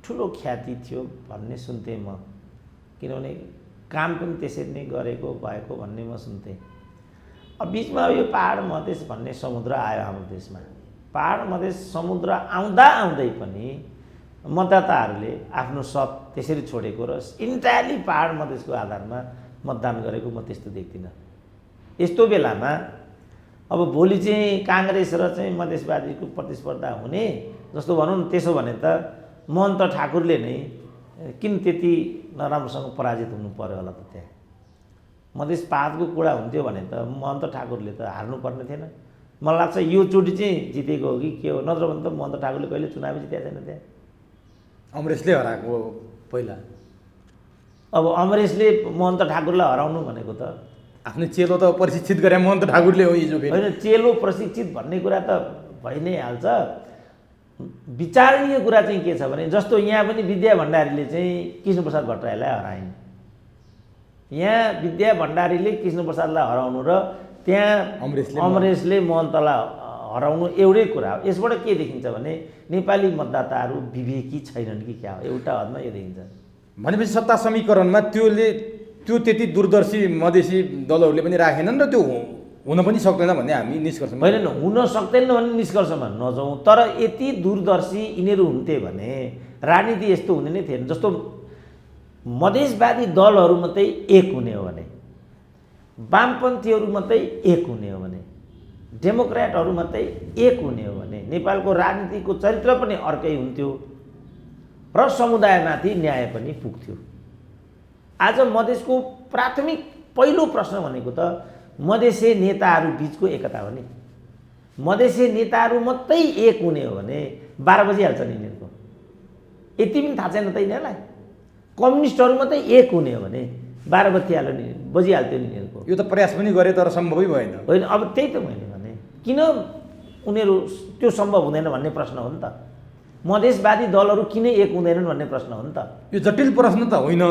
ठुलो ख्याति थियो भन्ने सुन्थेँ म, किनभने काम पनि त्यसरी नै गरेको भएको भन्ने म सुन्थेँ। अब बिचमा यो पहाड मधेस भन्ने समुद्र आयो हाम्रो देशमा। पहाड मधेस समुद्र आउँदा आउँदै पनि मतदाताहरूले आफ्नो सत त्यसरी छोडेको र इन्टायरली पहाड मधेसको आधारमा मतदान गरेको म त्यस्तो देख्दिनँ। यस्तो बेलामा अब भोलि चाहिँ काङ्ग्रेस र चाहिँ मधेसवादीको प्रतिस्पर्धा हुने जस्तो भनौँ न, त्यसो भने त महन्त ठाकुरले नै किन त्यति नराम्रोसँग पराजित हुनु पर्यो होला त। त्यहाँ मधेस पातको कुरा हुन्थ्यो भने त महन्त ठाकुरले त हार्नुपर्ने थिएन। मलाई लाग्छ यो चोटि चाहिँ जितेको हो कि के हो, नत्र भने त महन्त ठाकुरले कहिले चुनावै जितेको छैन। त्यहाँ अमरेशले हराएको पहिला। अब अमरेशले महन्त ठाकुरलाई हराउनु भनेको त आफ्नो चेलो त प्रशिक्षित गरे महन्त ठाकुरले हो हिजो। होइन, चेलो प्रशिक्षित भन्ने कुरा त भइ नै हाल्छ। विचारणीय कुरा चाहिँ के छ भने, जस्तो यहाँ पनि विद्या भण्डारीले चाहिँ कृष्णप्रसाद भट्टराईलाई हराइन्। यहाँ विद्या भण्डारीले कृष्णप्रसादलाई हराउनु र त्यहाँ अमरेशले महन्तलाई हराउनु एउटै कुरा हो। यसबाट के देखिन्छ भने नेपाली मतदाताहरू विवेकी छैनन् कि क्या हो, एउटा हदमा यो देखिन्छ। भनेपछि सत्ता समीकरणमा त्यो त्यति दूरदर्शी मधेसी दलहरूले पनि राखेनन् र त्यो हुन पनि सक्दैन भन्ने हामी निष्कर्षमा होइन, हुन सक्दैन भन्ने निष्कर्षमा नजाउँ, तर यति दूरदर्शी यिनीहरू हुन्थे भने राजनीति यस्तो हुने नै थिएन। जस्तो मधेसवादी दलहरू मात्रै एक हुने हो भने, वामपन्थीहरू मात्रै एक हुने हो भने, डेमोक्रेटहरू मात्रै एक हुने हो भने नेपालको राजनीतिको चरित्र पनि अर्कै हुन्थ्यो र समुदायमाथि न्याय पनि पुग्थ्यो। आज मधेसको प्राथमिक पहिलो प्रश्न भनेको त मधेसी नेताहरू बिचको एकता हो नि। मधेसी नेताहरू मात्रै एक हुने हो भने 12 बजिहाल्छ नि यिनीहरूको। यति पनि थाहा छैन त यिनीहरूलाई। कम्युनिस्टहरू मात्रै एक हुने हो भने 12 बजिहाल्थ्यो नि यिनीहरूको। यो त प्रयास पनि गरे तर सम्भवै भएन। होइन, अब त्यही त मैले भने, किन उनीहरू त्यो सम्भव हुँदैन भन्ने प्रश्न हो नि त। मधेसवादी दलहरू किन एक हुँदैनन् भन्ने प्रश्न हो नि त। यो जटिल प्रश्न त होइन,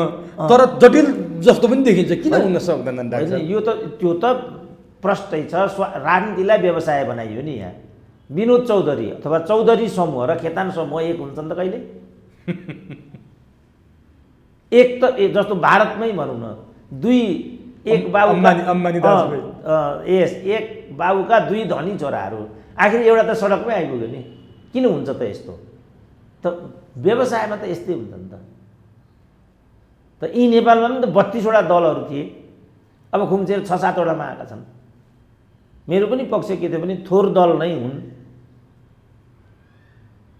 तर जटिल जस्तो पनि देखिन्छ। किन हुन सक्दैनन् डाक्टर? यो त त्यो त प्रष्टै छ। राजनीतिलाई व्यवसाय बनाइयो नि। यहाँ विनोद चौधरी अथवा चौधरी समूह र खेतान समूह एक हुन्छन् त कहिले? एक त जस्तो भारतमै भनौँ न, एक बाबुका 2 धनी छोराहरू, आखिर एउटा त सडकमै आइपुग्यो नि। किन हुन्छ त यस्तो? त व्यवसायमा त यस्तै हुन्छ नि त। यी नेपालमा पनि त 32वटा दलहरू थिए, अब खुम्चेर 6-7 वटामा आएका छन्। मेरो पनि पक्ष के थियो भने थोर दल नै हुन्।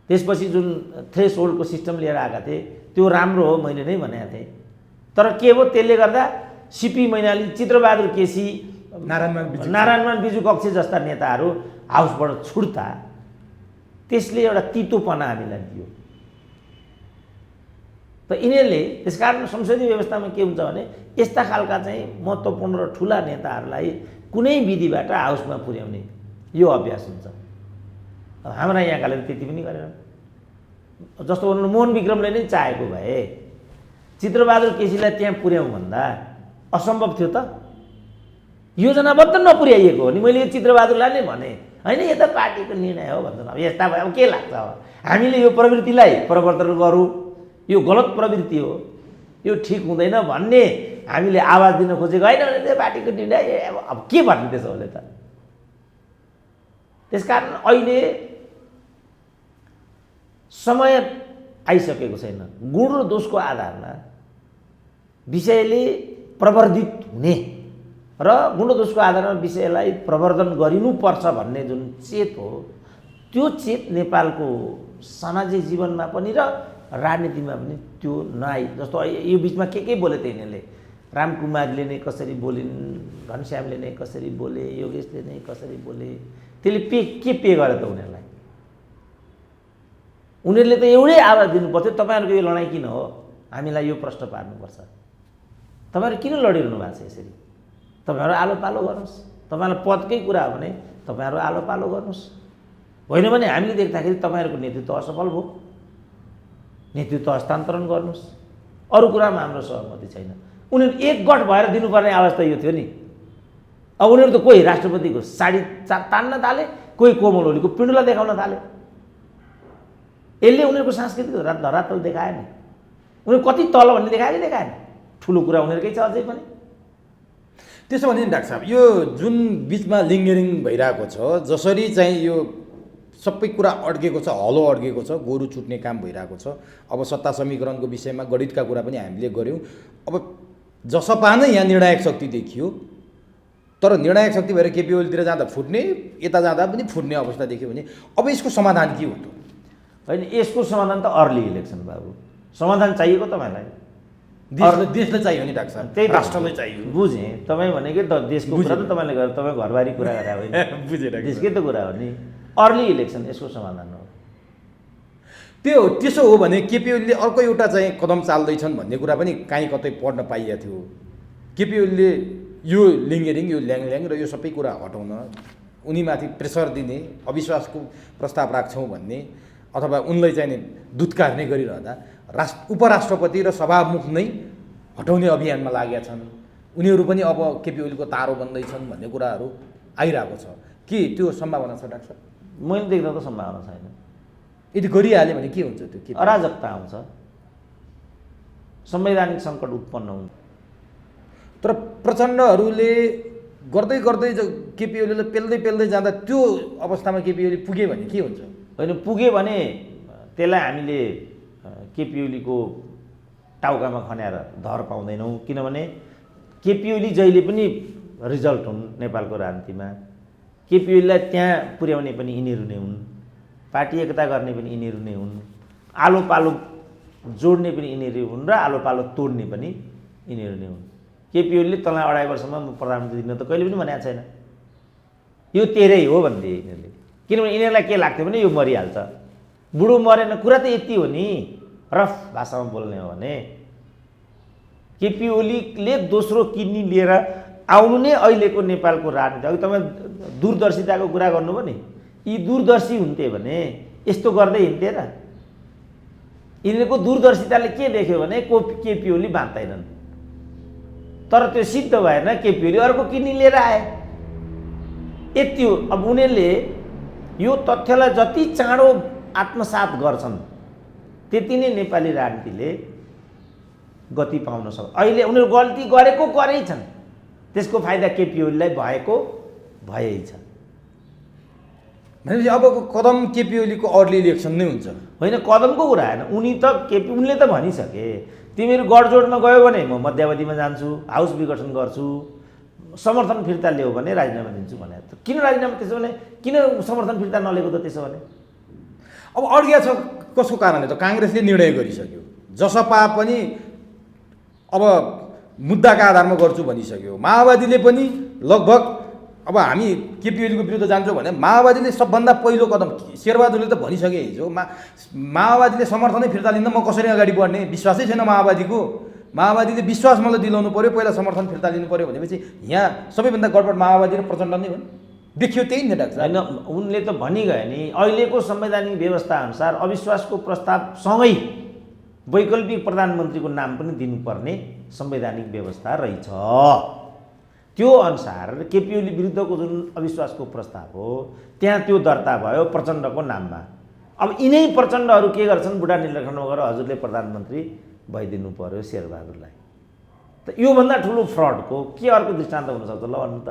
त्यसपछि जुन थ्रेसहोल्डको सिस्टम लिएर आएका थिए त्यो राम्रो हो मैले नै भनेको थिएँ। तर के हो, त्यसले गर्दा सिपी मैनाली, चित्रबहादुर केसी, नारायणमान बिजु कक्षी जस्ता नेताहरू हाउसबाट छुट्दा त्यसले एउटा तितोपना हामीलाई दियो। त यिनीहरूले त्यसकारण संसदीय व्यवस्थामा के हुन्छ भने यस्ता खालका चाहिँ महत्त्वपूर्ण र ठुला नेताहरूलाई कुनै विधिबाट हाउसमा पुर्याउने यो अभ्यास हुन्छ। हाम्रा यहाँकाले त्यति पनि गरेन। जस्तो भन्नु मोहन विक्रमले नै चाहेको भए चित्रबहादुर केसीलाई त्यहाँ पुर्याउँ भन्दा असम्भव थियो त। योजनाबद्ध नपुर्याइएको हो नि। मैले यो चित्रबहादुरलाई नै भने होइन यो त पार्टीको निर्णय हो भन्दा अब यस्ता भए अब के लाग्छ। अब हामीले यो प्रवृत्तिलाई परिवर्तन गरौँ, यो गलत प्रवृत्ति हो, यो ठिक हुँदैन भन्ने हामीले आवाज दिन खोजेको होइन भने त्यो पार्टीको निर्णय अब के भन्ने त्यसो भने त। त्यसकारण अहिले समय आइसकेको छैन। गुण र दोषको आधारमा विषयले प्रवर्धित हुने र गुण र दोषको आधारमा विषयलाई प्रवर्धन गरिनुपर्छ भन्ने जुन चेत हो त्यो चेत नेपालको सामाजिक जीवनमा पनि र राजनीतिमा पनि त्यो नआइ। जस्तो यो बिचमा के बोले त यिनीहरूले, रामकुमारले नै कसरी बोलिन्, घनश्यामले नै कसरी बोले, योगेशले नै कसरी बोले, त्यसले के पे गरे त उनीहरूलाई। उनीहरूले त एउटै आवाज दिनुपर्थ्यो, तपाईँहरूको यो लडाइँ किन हो, हामीलाई यो प्रश्न पार्नुपर्छ, तपाईँहरू किन लडिरहनु भएको छ यसरी, तपाईँहरू आलो पालो गर्नुहोस्। तपाईँलाई पदकै कुरा हो भने तपाईँहरू आलो पालो गर्नुहोस्। होइन भने हामीले देख्दाखेरि तपाईँहरूको नेतृत्व असफल भयो, नेतृत्व हस्तान्तरण गर्नुहोस्। अरू कुरामा हाम्रो सहमति छैन। उनीहरू एकगठ भएर दिनुपर्ने अवस्था यो थियो नि। अब उनीहरू त कोही राष्ट्रपतिको साडी तान्न थाले, कोही कोमल ओलीको पिण्डुला देखाउन थाले। यसले उनीहरूको सांस्कृतिक धरातल देखायो नि। उनीहरू कति तल भन्ने देखायो कि देखाएन? ठुलो कुरा उनीहरूकै छ अझै पनि। त्यसो भने डाक्टर साहब यो जुन बिचमा लिङ्गेरिङ भइरहेको छ, जसरी चाहिँ यो सबै कुरा अड्केको छ, हलो अड्केको छ, गोरु छुट्ने काम भइरहेको छ। अब सत्ता समीकरणको विषयमा गणितका कुरा पनि हामीले गऱ्यौँ। अब जसपा नै यहाँ निर्णायक शक्ति देखियो, तर निर्णायक शक्ति भएर केपी ओलीतिर जाँदा फुट्ने, यता जाँदा पनि फुट्ने अवस्था देखियो भने अब यसको समाधान के हो त? होइन, यसको समाधान त अर्ली इलेक्सन बाबु। समाधान चाहिएको तपाईँलाई? देशलाई चाहियो नि डाक्टर साहब, त्यही राष्ट्रलाई चाहियो। बुझेँ, तपाईँ भनेकै त देशको कुरा त तपाईँले गरेर तपाईँ घरबारी कुरा गरे होइन, बुझेँ, देशकै त कुरा हो नि। अर्ली इलेक्सन यसको समाधान हो। त्यसो हो भने केपी ओलीले अर्को एउटा चाहिँ कदम चाल्दैछन् भन्ने कुरा पनि काहीँ कतै पढ्न पाइएको थियो। केपी ओलीले यो लिङ्गेरिङ, यो ल्याङल्याङ र यो सबै कुरा हटाउन उनीमाथि प्रेसर दिने, अविश्वासको प्रस्ताव राख्छौँ भन्ने, अथवा उनलाई चाहिँ नि दुत्कार्ने गरिरहँदा उपराष्ट्रपति र सभामुख नै हटाउने अभियानमा लागेका छन्। उनीहरू पनि अब केपी ओलीको तारो बन्दैछन् भन्ने कुराहरू आइरहेको छ। के त्यो सम्भावना छ डाक्टर? मैले देख्दा त सम्भावना छैन। यदि गरिहाल्यो भने के हुन्छ? त्यो अराजकता आउँछ, संवैधानिक सङ्कट उत्पन्न हुन्छ। तर प्रचण्डहरूले गर्दै गर्दै केपी ओलीले पेल्दै जाँदा त्यो अवस्थामा केपी ओली पुगे भने के हुन्छ? होइन, पुग्यो भने त्यसलाई हामीले केपी ओलीको टाउकामा खन्याएर धर पाउँदैनौँ। किनभने केपी ओली जहिले पनि रिजल्ट हुन् नेपालको राजनीतिमा। केपी ओलीलाई त्यहाँ पुर्याउने पनि यिनीहरू नै हुन्, पार्टी एकता गर्ने पनि यिनीहरू नै हुन्, आलो पालो जोड्ने पनि यिनीहरू हुन् र आलो पालो तोड्ने पनि यिनीहरू नै हुन्। केपी ओलीले तँलाई 2.5 वर्षमा म प्रधानमन्त्री दिन त कहिले पनि भनेको छैन। यो तेरै हो भन्थे यिनीहरूले। किनभने यिनीहरूलाई के लाग्थ्यो भने यो मरिहाल्छ, बुढो मरेन। कुरा त यति हो नि, रफ भाषामा बोल्ने हो भने केपी ओलीले दोस्रो किडनी लिएर आउनु नै अहिलेको नेपालको राजनीति। अघि तपाईँ दूरदर्शिताको कुरा गर्नुभयो नि, यी दूरदर्शी हुन्थे भने यस्तो गर्दै हिँड्थे र? यिनीहरूको दूरदर्शिताले के देख्यो भने केपी ओली बाँच्दैनन्, तर त्यो सिद्ध भएन। केपी ओली अर्को किडनी लिएर आए, यति हो। अब उनीहरूले यो तथ्यलाई जति चाँडो आत्मसात गर्छन् त्यति नै नेपाली राजनीतिले गति पाउन सक्छ। अहिले उनीहरू गल्ती गरेको गरेकै छन्, त्यसको फाइदा केपी ओलीलाई भएको भएै छ। भनेपछि अबको कदम केपी ओलीको अर्ली इलेक्सन नै हुन्छ? होइन, कदमको कुरा होइन। उनले त भनिसके, तिमीहरू गठजोडमा गयो भने म मध्यावधिमा जान्छु, हाउस विघटन गर्छु, समर्थन फिर्ता ल्याऊ भने राजीनामा दिन्छु भने। किन राजीनामा? त्यसो भने किन समर्थन फिर्ता नलिएको त? त्यसो भने अब अड्किया छ कसको कारणले? त काङ्ग्रेसले निर्णय गरिसक्यो, जसपा पनि अब मुद्दाका आधारमा गर्छु भनिसक्यो। माओवादीले पनि लगभग अब हामी केपी ओलीको विरुद्ध जान्छौँ भने माओवादीले सबभन्दा पहिलो कदम शेरबहादुरले त भनिसके हिजो माओवादीले समर्थनै फिर्ता लिँदा म कसरी अगाडि बढ्ने, विश्वासै छैन माओवादीको, माओवादीले विश्वास मलाई दिलाउनु पर्यो, पहिला समर्थन फिर्ता लिनु पर्यो भनेपछि यहाँ सबैभन्दा गडबड माओवादी र प्रचण्ड नै हो नि, देखियो त्यही नि डाक्टर। होइन, उनले त भनिगए नि अहिलेको संवैधानिक व्यवस्था अनुसार अविश्वासको प्रस्तावसँगै वैकल्पिक प्रधानमन्त्रीको नाम पनि दिनुपर्ने संवैधानिक व्यवस्था रहेछ। त्यो अनुसार केपी ओली विरुद्धको जुन अविश्वासको प्रस्ताव हो त्यहाँ त्यो दर्ता भयो प्रचण्डको नाममा। अब यिनै प्रचण्डहरू के गर्छन्, बुढा नीलकण्ठमा गएर हजुरले प्रधानमन्त्री भइदिनु पर्यो शेरबहादुरलाई। त योभन्दा ठुलो फ्रडको के अर्को दृष्टान्त हुनसक्छ ल भन्नु त?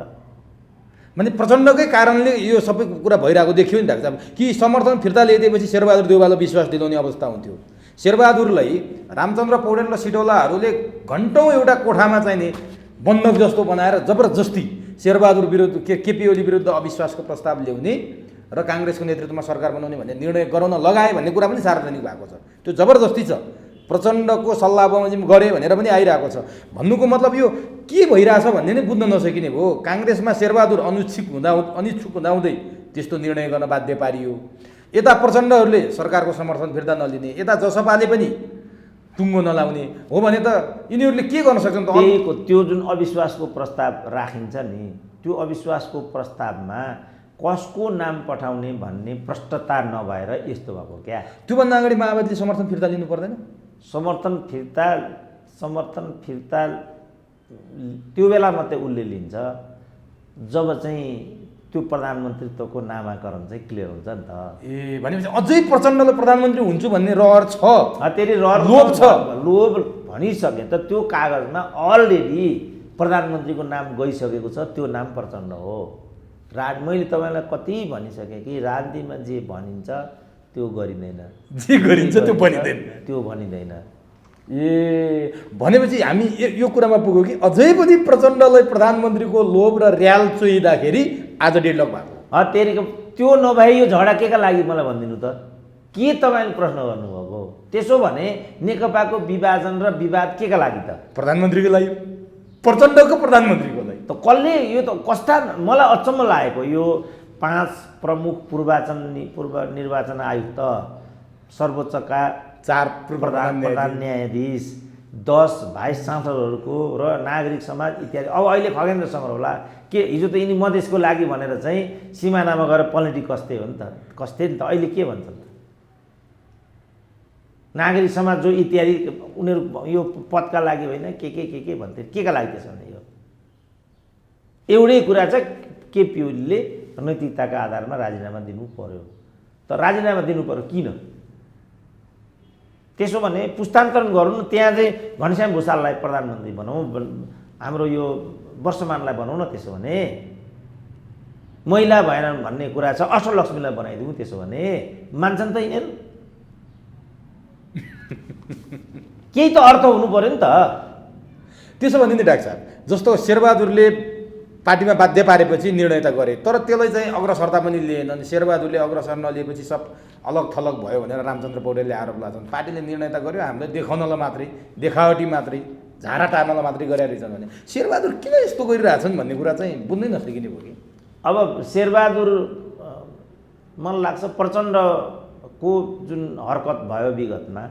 माने प्रचण्डकै कारणले यो सबै कुरा भइरहेको देखियो नि डाक्टर साहब कि समर्थन फिर्ता ल्याइदिएपछि शेरबहादुर देउवालाई विश्वास दिलाउने अवस्था हुन्थ्यो। शेरबहादुरलाई रामचन्द्र पौडेल र सिटौलाहरूले घन्टौँ एउटा कोठामा चाहिँ नि बन्धक जस्तो बनाएर जबरजस्ती शेरबहादुर विरुद्ध केपी ओली विरुद्ध अविश्वासको प्रस्ताव ल्याउने र काङ्ग्रेसको नेतृत्वमा सरकार बनाउने भन्ने निर्णय गराउन लगाए भन्ने कुरा पनि सार्वजनिक भएको छ। त्यो जबरजस्ती छ, प्रचण्डको सल्लाह बमोजिम गरे भनेर पनि आइरहेको छ। भन्नुको मतलब यो के भइरहेछ भन्ने नै बुझ्न नसकिने भयो। काङ्ग्रेसमा शेरबहादुर अनिच्छुक हुँदाहुँदै त्यस्तो निर्णय गर्न बाध्य पारियो। यता प्रचण्डहरूले सरकारको समर्थन फिर्ता नलिने, यता जसपाले पनि टुङ्गो नलाउने हो भने त यिनीहरूले के गर्न सक्छन् त? त्यो जुन अविश्वासको प्रस्ताव राखिन्छ नि, त्यो अविश्वासको प्रस्तावमा कसको नाम पठाउने भन्ने प्रष्टता नभएर यस्तो भएको क्या। त्योभन्दा अगाडि माओवादीले समर्थन फिर्ता लिनु पर्दैन? समर्थन फिर्ता त्यो बेला मात्रै उसले लिन्छ जब चाहिँ त्यो प्रधानमन्त्रीत्वको नामाकरण चाहिँ क्लियर हुन्छ नि त। ए भनेपछि अझै प्रचण्डले प्रधानमन्त्री हुन्छु भन्ने रहर छ, तेरि रहर लोभ छ। लोभ भनिसके त त्यो कागजमा अलरेडी प्रधानमन्त्रीको नाम गइसकेको छ, त्यो नाम प्रचण्ड हो। मैले तपाईँलाई कति भनिसकेँ कि राजनीतिमा जे भनिन्छ त्यो गरिँदैन, जे गरिन्छ त्यो भनिँदैन, त्यो भनिँदैन। ए भनेपछि हामी यो कुरामा पुग्यो कि अझै पनि प्रचण्डलाई प्रधानमन्त्रीको लोभ र र्याल चोइदाखेरि आज डेडलक भएको। तेरिको त्यो नभए यो झगडा के का लागि मलाई भनिदिनु त? के तपाईँले प्रश्न गर्नुभएको? त्यसो भने नेकपाको विभाजन र विवाद के का लागि त? प्रधानमन्त्रीको लागि, प्रचण्डको प्रधानमन्त्रीको लागि। त कसले यो त कस्ता मलाई अचम्म लागेको यो 5 प्रमुख पूर्व निर्वाचन आयुक्त, सर्वोच्चका 4 प्रधान न्यायाधीश, 10 भाइस चान्सलरहरूको र नागरिक समाज इत्यादि। अब अहिले खगेन्द्र शमर होला के हिजो त यिनी मधेसको लागि भनेर चाहिँ सिमानामा गएर पलेटी कस्थे हो नि त, कस्थे नि त। अहिले के भन्छन् त? नागरिक समाज जो इत्यादि उनीहरू यो पदका लागि होइन के भन्थे, के का लागि त्यसो भने? यो एउटै कुरा छ, केपी ओलीले नैतिकताका आधारमा राजीनामा दिनु पर्यो। त राजीनामा दिनु पर्यो किन? त्यसो भने पुस्तान्तरण गरौँ न, त्यहाँ चाहिँ घनश्याम भुषाललाई प्रधानमन्त्री बनाऊ, हाम्रो यो वर्षमानलाई बनाऊ न। त्यसो भने महिला भएन भन्ने कुरा छ, अष्टलक्ष्मीलाई बनाइदिउँ। त्यसो भने मान्छन् त यिनीहरू? केही त अर्थ हुनु पर्यो नि त। त्यसो भने नि डाक्टर साहब जस्तो शेरबहादुरले पार्टीमा बाध्य पारेपछि निर्णय त गरे, तर त्यसलाई चाहिँ अग्रसरता पनि लिएनन्। शेरबहादुरले अग्रसर नलिएपछि सब अलग थलग भयो भनेर रामचन्द्र पौडेलले आरोप लाग्छन्। पार्टीले निर्णय त गर्यो, हामीले देखाउनलाई मात्रै, देखावटी मात्रै, झारा टार्नलाई मात्रै गरेर रहेछन् भने शेरबहादुर किन यस्तो गरिरहेछन् भन्ने कुरा चाहिँ बुझ्नै नसकिने भयो कि। अब शेरबहादुर मलाई लाग्छ प्रचण्डको जुन हरकत भयो विगतमा,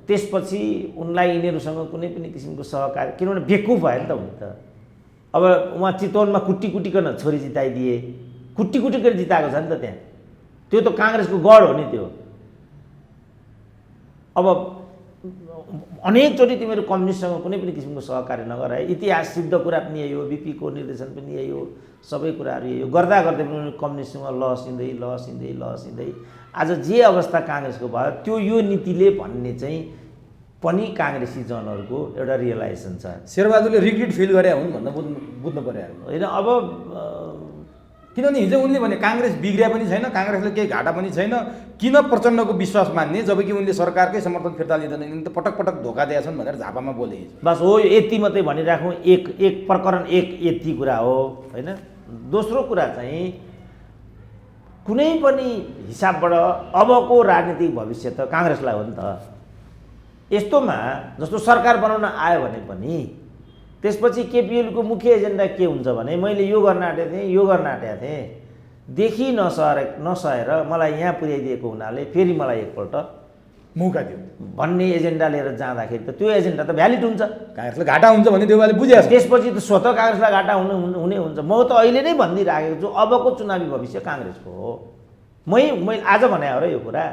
त्यसपछि उनलाई यिनीहरूसँग कुनै पनि किसिमको सहकारी, किनभने बेकुफ भयो नि त उनी त। अब उहाँ चितवनमा कुटिकन छोरी जिताइदिए, कुटिकन जिताएको छ नि त त्यहाँ। त्यो त काङ्ग्रेसको गढ हो नि त्यो। अब अनेकचोटि तिमीहरू कम्युनिस्टसँग कुनै पनि किसिमको सहकारी नगराए, इतिहास सिद्ध कुरा पनि यही हो, बीपीको निर्देशन पनि यही हो, सबै कुराहरू यही हो। गर्दा गर्दै पनि कम्युनिस्टसँग लसिँदै आज जे अवस्था काङ्ग्रेसको भयो त्यो यो नीतिले भन्ने चाहिँ पनि काङ्ग्रेसी जनहरूको एउटा रियलाइजेसन छ। शेरबहादुरले रिग्रेट फिल गरे हुन् भन्दा बुझ्नु पर्यो होइन। अब किनभने हिजो उनले भने काङ्ग्रेस बिग्रिया पनि छैन, काङ्ग्रेसले केही घाटा पनि छैन, किन प्रचण्डको विश्वास मान्ने जबकि उनले सरकारकै समर्थन फिर्ता लिँदैन, यिनी त पटक धोका दिएछन् भनेर झापामा बोले। बस हो, यति मात्रै भनिराखौँ। एक प्रकरण यति कुरा हो होइन। दोस्रो कुरा चाहिँ कुनै पनि हिसाबबाट अबको राजनीतिक भविष्य त काङ्ग्रेसलाई हो नि त। यस्तोमा जस्तो सरकार बनाउन आयो भने पनि त्यसपछि केपिएलको मुख्य एजेन्डा के हुन्छ भने मैले यो गर्न आँटेको थिएँ, यो गर्न आँटेको थिएँ, देखि नसहेर मलाई यहाँ पुर्याइदिएको हुनाले फेरि मलाई एकपल्ट मौका दियो भन्ने एजेन्डा लिएर जाँदाखेरि त त्यो एजेन्डा त भ्यालिड हुन्छ। काङ्ग्रेसलाई घाटा हुन्छ भने देउवाले बुझेको छ। त्यसपछि त स्वतः काङ्ग्रेसलाई घाटा हुने हुन्छ। म त अहिले नै भनिदिइराखेको छु, अबको चुनावी भविष्य काङ्ग्रेसको हो। मैले आज भने हो र यो कुरा।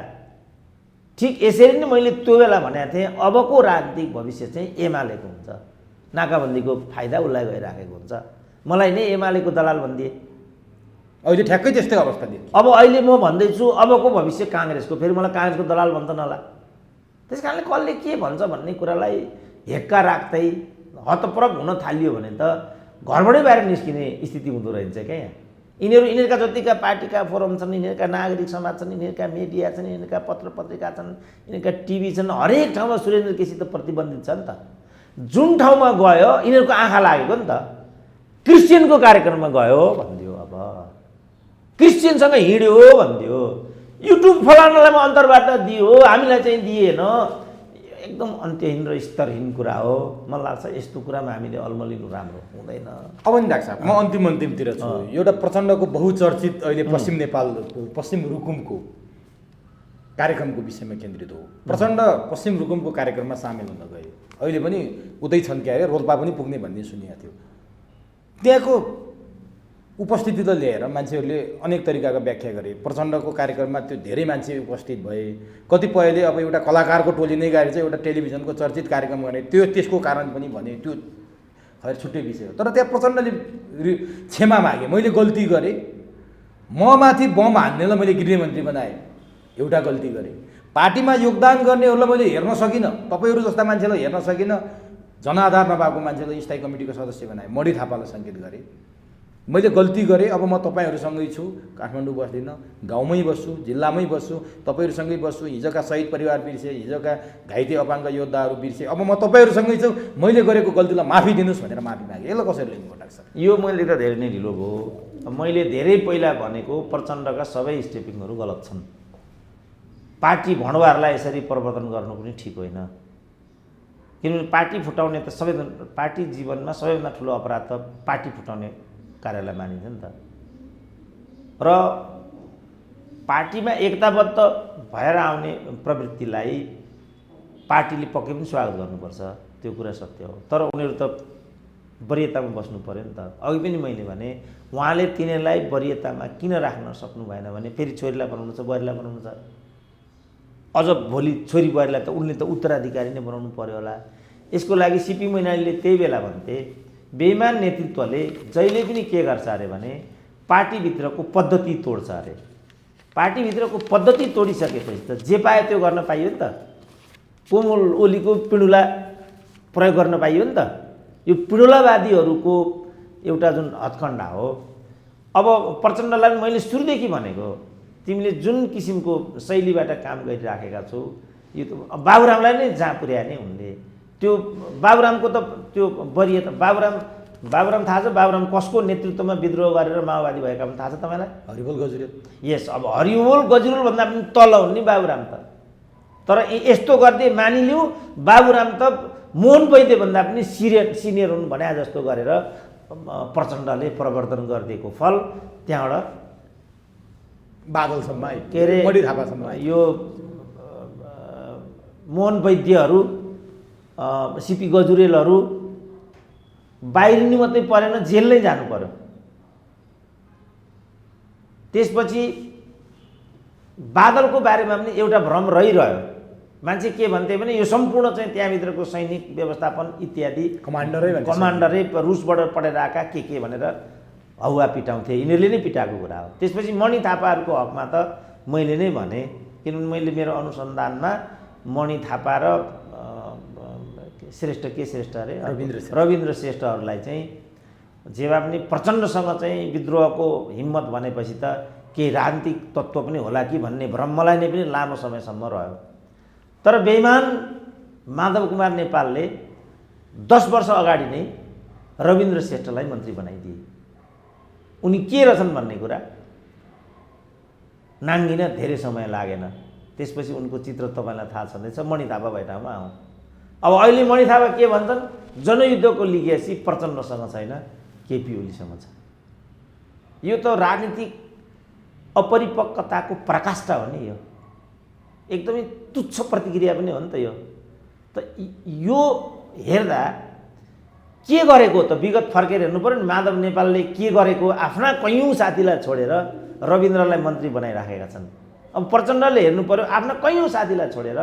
ठिक यसरी नै मैले त्यो बेला भनेको थिएँ, अबको राजनीतिक भविष्य चाहिँ एमालेको हुन्छ। नाकाबन्दीको फाइदा उसलाई गइराखेको हुन्छ। मलाई नै एमालेको दलाल भनिदिए, अहिले ठ्याक्कै त्यस्तै अवस्था दियो। अब अहिले म भन्दैछु अबको भविष्य काङ्ग्रेसको, फेरि मलाई काङ्ग्रेसको दलाल भन्छ नला। त्यस कारणले कसले के भन्छ भन्ने कुरालाई हेक्का राख्दै हतप्रभ हुन थालियो भने त घरबाटै बाहिर निस्किने स्थिति हुँदो रहेछ क्या। यहाँ यिनीहरूका जतिका पार्टीका फोरम छन्, यिनीहरूका नागरिक समाज छन्, यिनीहरूका मिडिया छन्, यिनीहरूका पत्र पत्रिका छन्, यिनीहरूका टिभी छन्, हरेक ठाउँमा सुरेन्द्र केसी त प्रतिबन्धित छ नि त। जुन ठाउँमा गयो यिनीहरूको आँखा लागेको नि त। क्रिस्चियनको कार्यक्रममा गयो भनिदियो, अब क्रिस्चियनसँग हिँड्यो भनिदियो, युट्युब फलानालाई म अन्तर्वार्ता दियो, हामीलाई चाहिँ दिएन। एकदम अन्त्यहीन र स्तरहीन कुरा हो। मलाई लाग्छ यस्तो कुरामा हामीले अल्मलिनु राम्रो हुँदैन। अब नि डाक्टर साहब, म अन्तिमतिर छु। एउटा प्रचण्डको बहुचर्चित अहिले पश्चिम नेपाल, पश्चिम रुकुमको कार्यक्रमको विषयमा केन्द्रित हो। प्रचण्ड पश्चिम रुकुमको कार्यक्रममा सामेल हुन गए, अहिले पनि उतै छन् क्या अरे, रोल्पा पनि पुग्ने भन्ने सुनिएको थियो। त्यहाँको उपस्थितिलाई लिएर मान्छेहरूले अनेक तरिकाका व्याख्या गरे। प्रचण्डको कार्यक्रममा त्यो धेरै मान्छे उपस्थित भए, कतिपयले अब एउटा कलाकारको टोली नै गएर चाहिँ एउटा टेलिभिजनको चर्चित कार्यक्रम गर्ने, त्यसको कारण पनि भने, त्यो खैर छुट्टै विषय हो। तर त्यहाँ प्रचण्डले क्षमा मागे, मैले गल्ती गरेँ, म माथि बम हान्नेलाई मैले गृहमन्त्री बनाएँ, एउटा गल्ती गरेँ, पार्टीमा योगदान गर्नेहरूलाई मैले हेर्न सकिनँ, तपाईँहरू जस्ता मान्छेलाई हेर्न सकिनँ, जनआधार नभएको मान्छेलाई स्थायी कमिटीको सदस्य बनाएँ, मणि थापालाई सङ्केत गरेँ, मैले गल्ती गरेँ, अब म तपाईँहरूसँगै छु, काठमाडौँ बस्दिनँ, गाउँमै बस्छु, जिल्लामै बस्छु, तपाईँहरूसँगै बस्छु, हिजोका शहीद परिवार बिर्सेँ, हिजोका घाइते अपाङ्ग योद्धाहरू बिर्सेँ, अब म तपाईँहरूसँगै छु, मैले गरेको गल्तीलाई माफी दिनुहोस् भनेर माफी मागेँ। यसलाई कसरी लिनु डाक्टर साहब? यो मैले त धेरै नै ढिलो भयो। मैले धेरै पहिला भनेको प्रचण्डका सबै स्टेपिङहरू गलत छन्। पार्टी भणवारलाई यसरी प्रवर्तन गर्नु पनि ठिक होइन। किनभने पार्टी फुटाउने त सबैभन्दा, पार्टी जीवनमा सबैभन्दा ठुलो अपराध त पार्टी फुटाउने कार्यलाई मानिन्छ नि त। र पार्टीमा एकताबद्ध भएर आउने प्रवृत्तिलाई पार्टीले पक्कै पनि स्वागत गर्नुपर्छ, त्यो कुरा सत्य हो। तर उनीहरू त वरियतामा बस्नु पऱ्यो नि त। अघि पनि मैले भने उहाँले तिनीहरूलाई वरियतामा किन राख्न सक्नु भएन भने फेरि छोरीलाई बनाउनु छ, बुहारीलाई बनाउनु छ, अझ भोलि छोरी बुहारीलाई त उनले त उत्तराधिकारी नै बनाउनु पऱ्यो होला। यसको लागि सिपी मैनालीले त्यही बेला भन्थे, बेइमान नेतृत्वले जहिले पनि के गर्छ अरे भने पार्टीभित्रको पद्धति तोड्छ अरे। पार्टीभित्रको पद्धति तोडिसकेपछि त जे पायो त्यो गर्न पाइयो नि त। कोमल ओलीको पिँडुला प्रयोग गर्न पाइयो नि त। यो पिँडुलावादीहरूको एउटा जुन हत्खण्डा हो। अब प्रचण्डलाई मैले सुरुदेखि भनेको, तिमीले जुन किसिमको शैलीबाट काम गरिराखेका छौ, यो त बाबुरामलाई नै जहाँ पुर्याए नै उनले। त्यो बाबुरामको त त्यो वरियता, बाबुराम थाहा छ? बाबुराम कसको नेतृत्वमा विद्रोह गरेर माओवादी भएका पनि थाहा छ तपाईँलाई? हरिबोल गजुरेल। यस, अब हरिबोल गजुरेल भन्दा पनि तल हुन् नि बाबुराम त। तर यस्तो गर्दै मानिलिउँ बाबुराम त मोहन वैद्य भन्दा पनि सिनियर हुन् भने जस्तो गरेर प्रचण्डले प्रवर्तन गरिदिएको फल त्यहाँबाट बादलसम्म के अरे मणि थापासम्म यो मोहन वैद्यहरू, सिपी गजुरेलहरू बाहिरिनु मात्रै परेन, जेल नै जानु पर्यो। त्यसपछि बादलको बारेमा पनि एउटा भ्रम रहिरह्यो। मान्छे के भन्थे भने यो सम्पूर्ण चाहिँ त्यहाँभित्रको सैनिक व्यवस्थापन इत्यादि कमान्डरै रुसबाट पढेर आएका के भनेर हौवा पिटाउँथे, यिनीहरूले नै पिटाएको कुरा हो। त्यसपछि मणि थापाहरूको हकमा त मैले नै भने, किनभने मैले मेरो अनुसन्धानमा मणि थापा र श्रेष्ठ अरे रविन्द्र श्रेष्ठहरूलाई चाहिँ जे भए पनि प्रचण्डसँग चाहिँ विद्रोहको हिम्मत भनेपछि त केही राजनीतिक तत्त्व पनि होला कि भन्ने भ्रम मलाई नै पनि लामो समयसम्म रह्यो। तर बेइमान माधव कुमार नेपालले 10 वर्ष अगाडि नै रविन्द्र श्रेष्ठलाई मन्त्री बनाइदिए। उनी के रहेछन् भन्ने कुरा नाङ्गिन धेरै समय लागेन। त्यसपछि उनको चित्र तपाईँलाई थाहा छँदैछ। मणि थापा भए ठाउँमा आउँ। अब अहिले मणि थापा के भन्छन्, जनयुद्धको लिगेसी प्रचण्डसँग छैन, केपी ओलीसँग छ। यो त राजनीतिक अपरिपक्वताको प्रकाष्ठा हो नि, यो एकदमै तुच्छ प्रतिक्रिया पनि हो नि त। यो हेर्दा के गरेको त विगत फर्केर हेर्नु पर्यो नि। माधव नेपालले के गरेको, आफ्ना कैयौँ साथीलाई छोडेर रविन्द्रलाई मन्त्री बनाइराखेका छन्। अब प्रचण्डले हेर्नु पर्यो आफ्ना कैयौँ साथीलाई छोडेर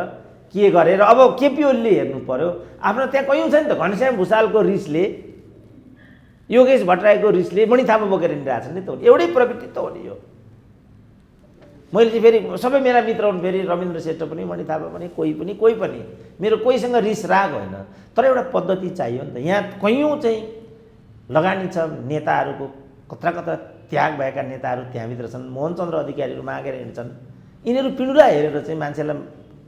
के गरेर, अब केपी ओलीले हेर्नु पर्यो आफ्ना त्यहाँ कैयौँ छ नि त। घनश्याम भुषालको रिसले, योगेश भट्टराईको रिसले मणि थापा बोकेर हिँडिरहेको छ नि त। एउटै प्रवृत्ति त हो नि यो। मैले चाहिँ फेरि सबै मेरा मित्र हुन्, फेरि रविन्द्र श्रेष्ठ पनि, मणि थापा पनि, कोही पनि मेरो कोहीसँग रिस राग होइन, तर एउटा पद्धति चाहियो नि त। यहाँ कैयौँ चाहिँ लगानी छ नेताहरूको, कत्रा कत्रा त्याग भएका नेताहरू त्यहाँभित्र छन्। मोहनचन्द्र अधिकारीहरू मागेर हिँड्छन्। यिनीहरू पिँढुला हेरेर चाहिँ मान्छेलाई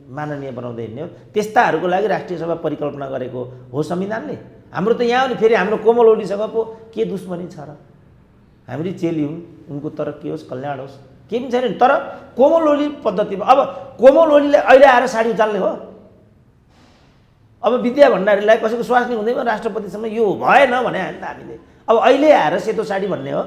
माननीय बनाउँदै हिँड्ने हो। त्यस्ताहरूको लागि राष्ट्रिय सभा परिकल्पना गरेको हो संविधानले। हाम्रो त यहाँ हो नि, फेरि हाम्रो कोमल ओलीसँग पो के दुश्मनी छ र? हाम्री चेली हुन्, उनको तर के होस्, कल्याण होस्, केही पनि छैन। तर कोमल ओली पद्धतिमा अब कोमल ओलीले अहिले आएर साडी उचाल्ने हो? अब विद्या भण्डारीलाई कसैको स्वास्नी हुँदैमा राष्ट्रपतिसँग यो भएन भने होइन त हामीले। अब अहिले आएर सेतो साडी भन्ने हो?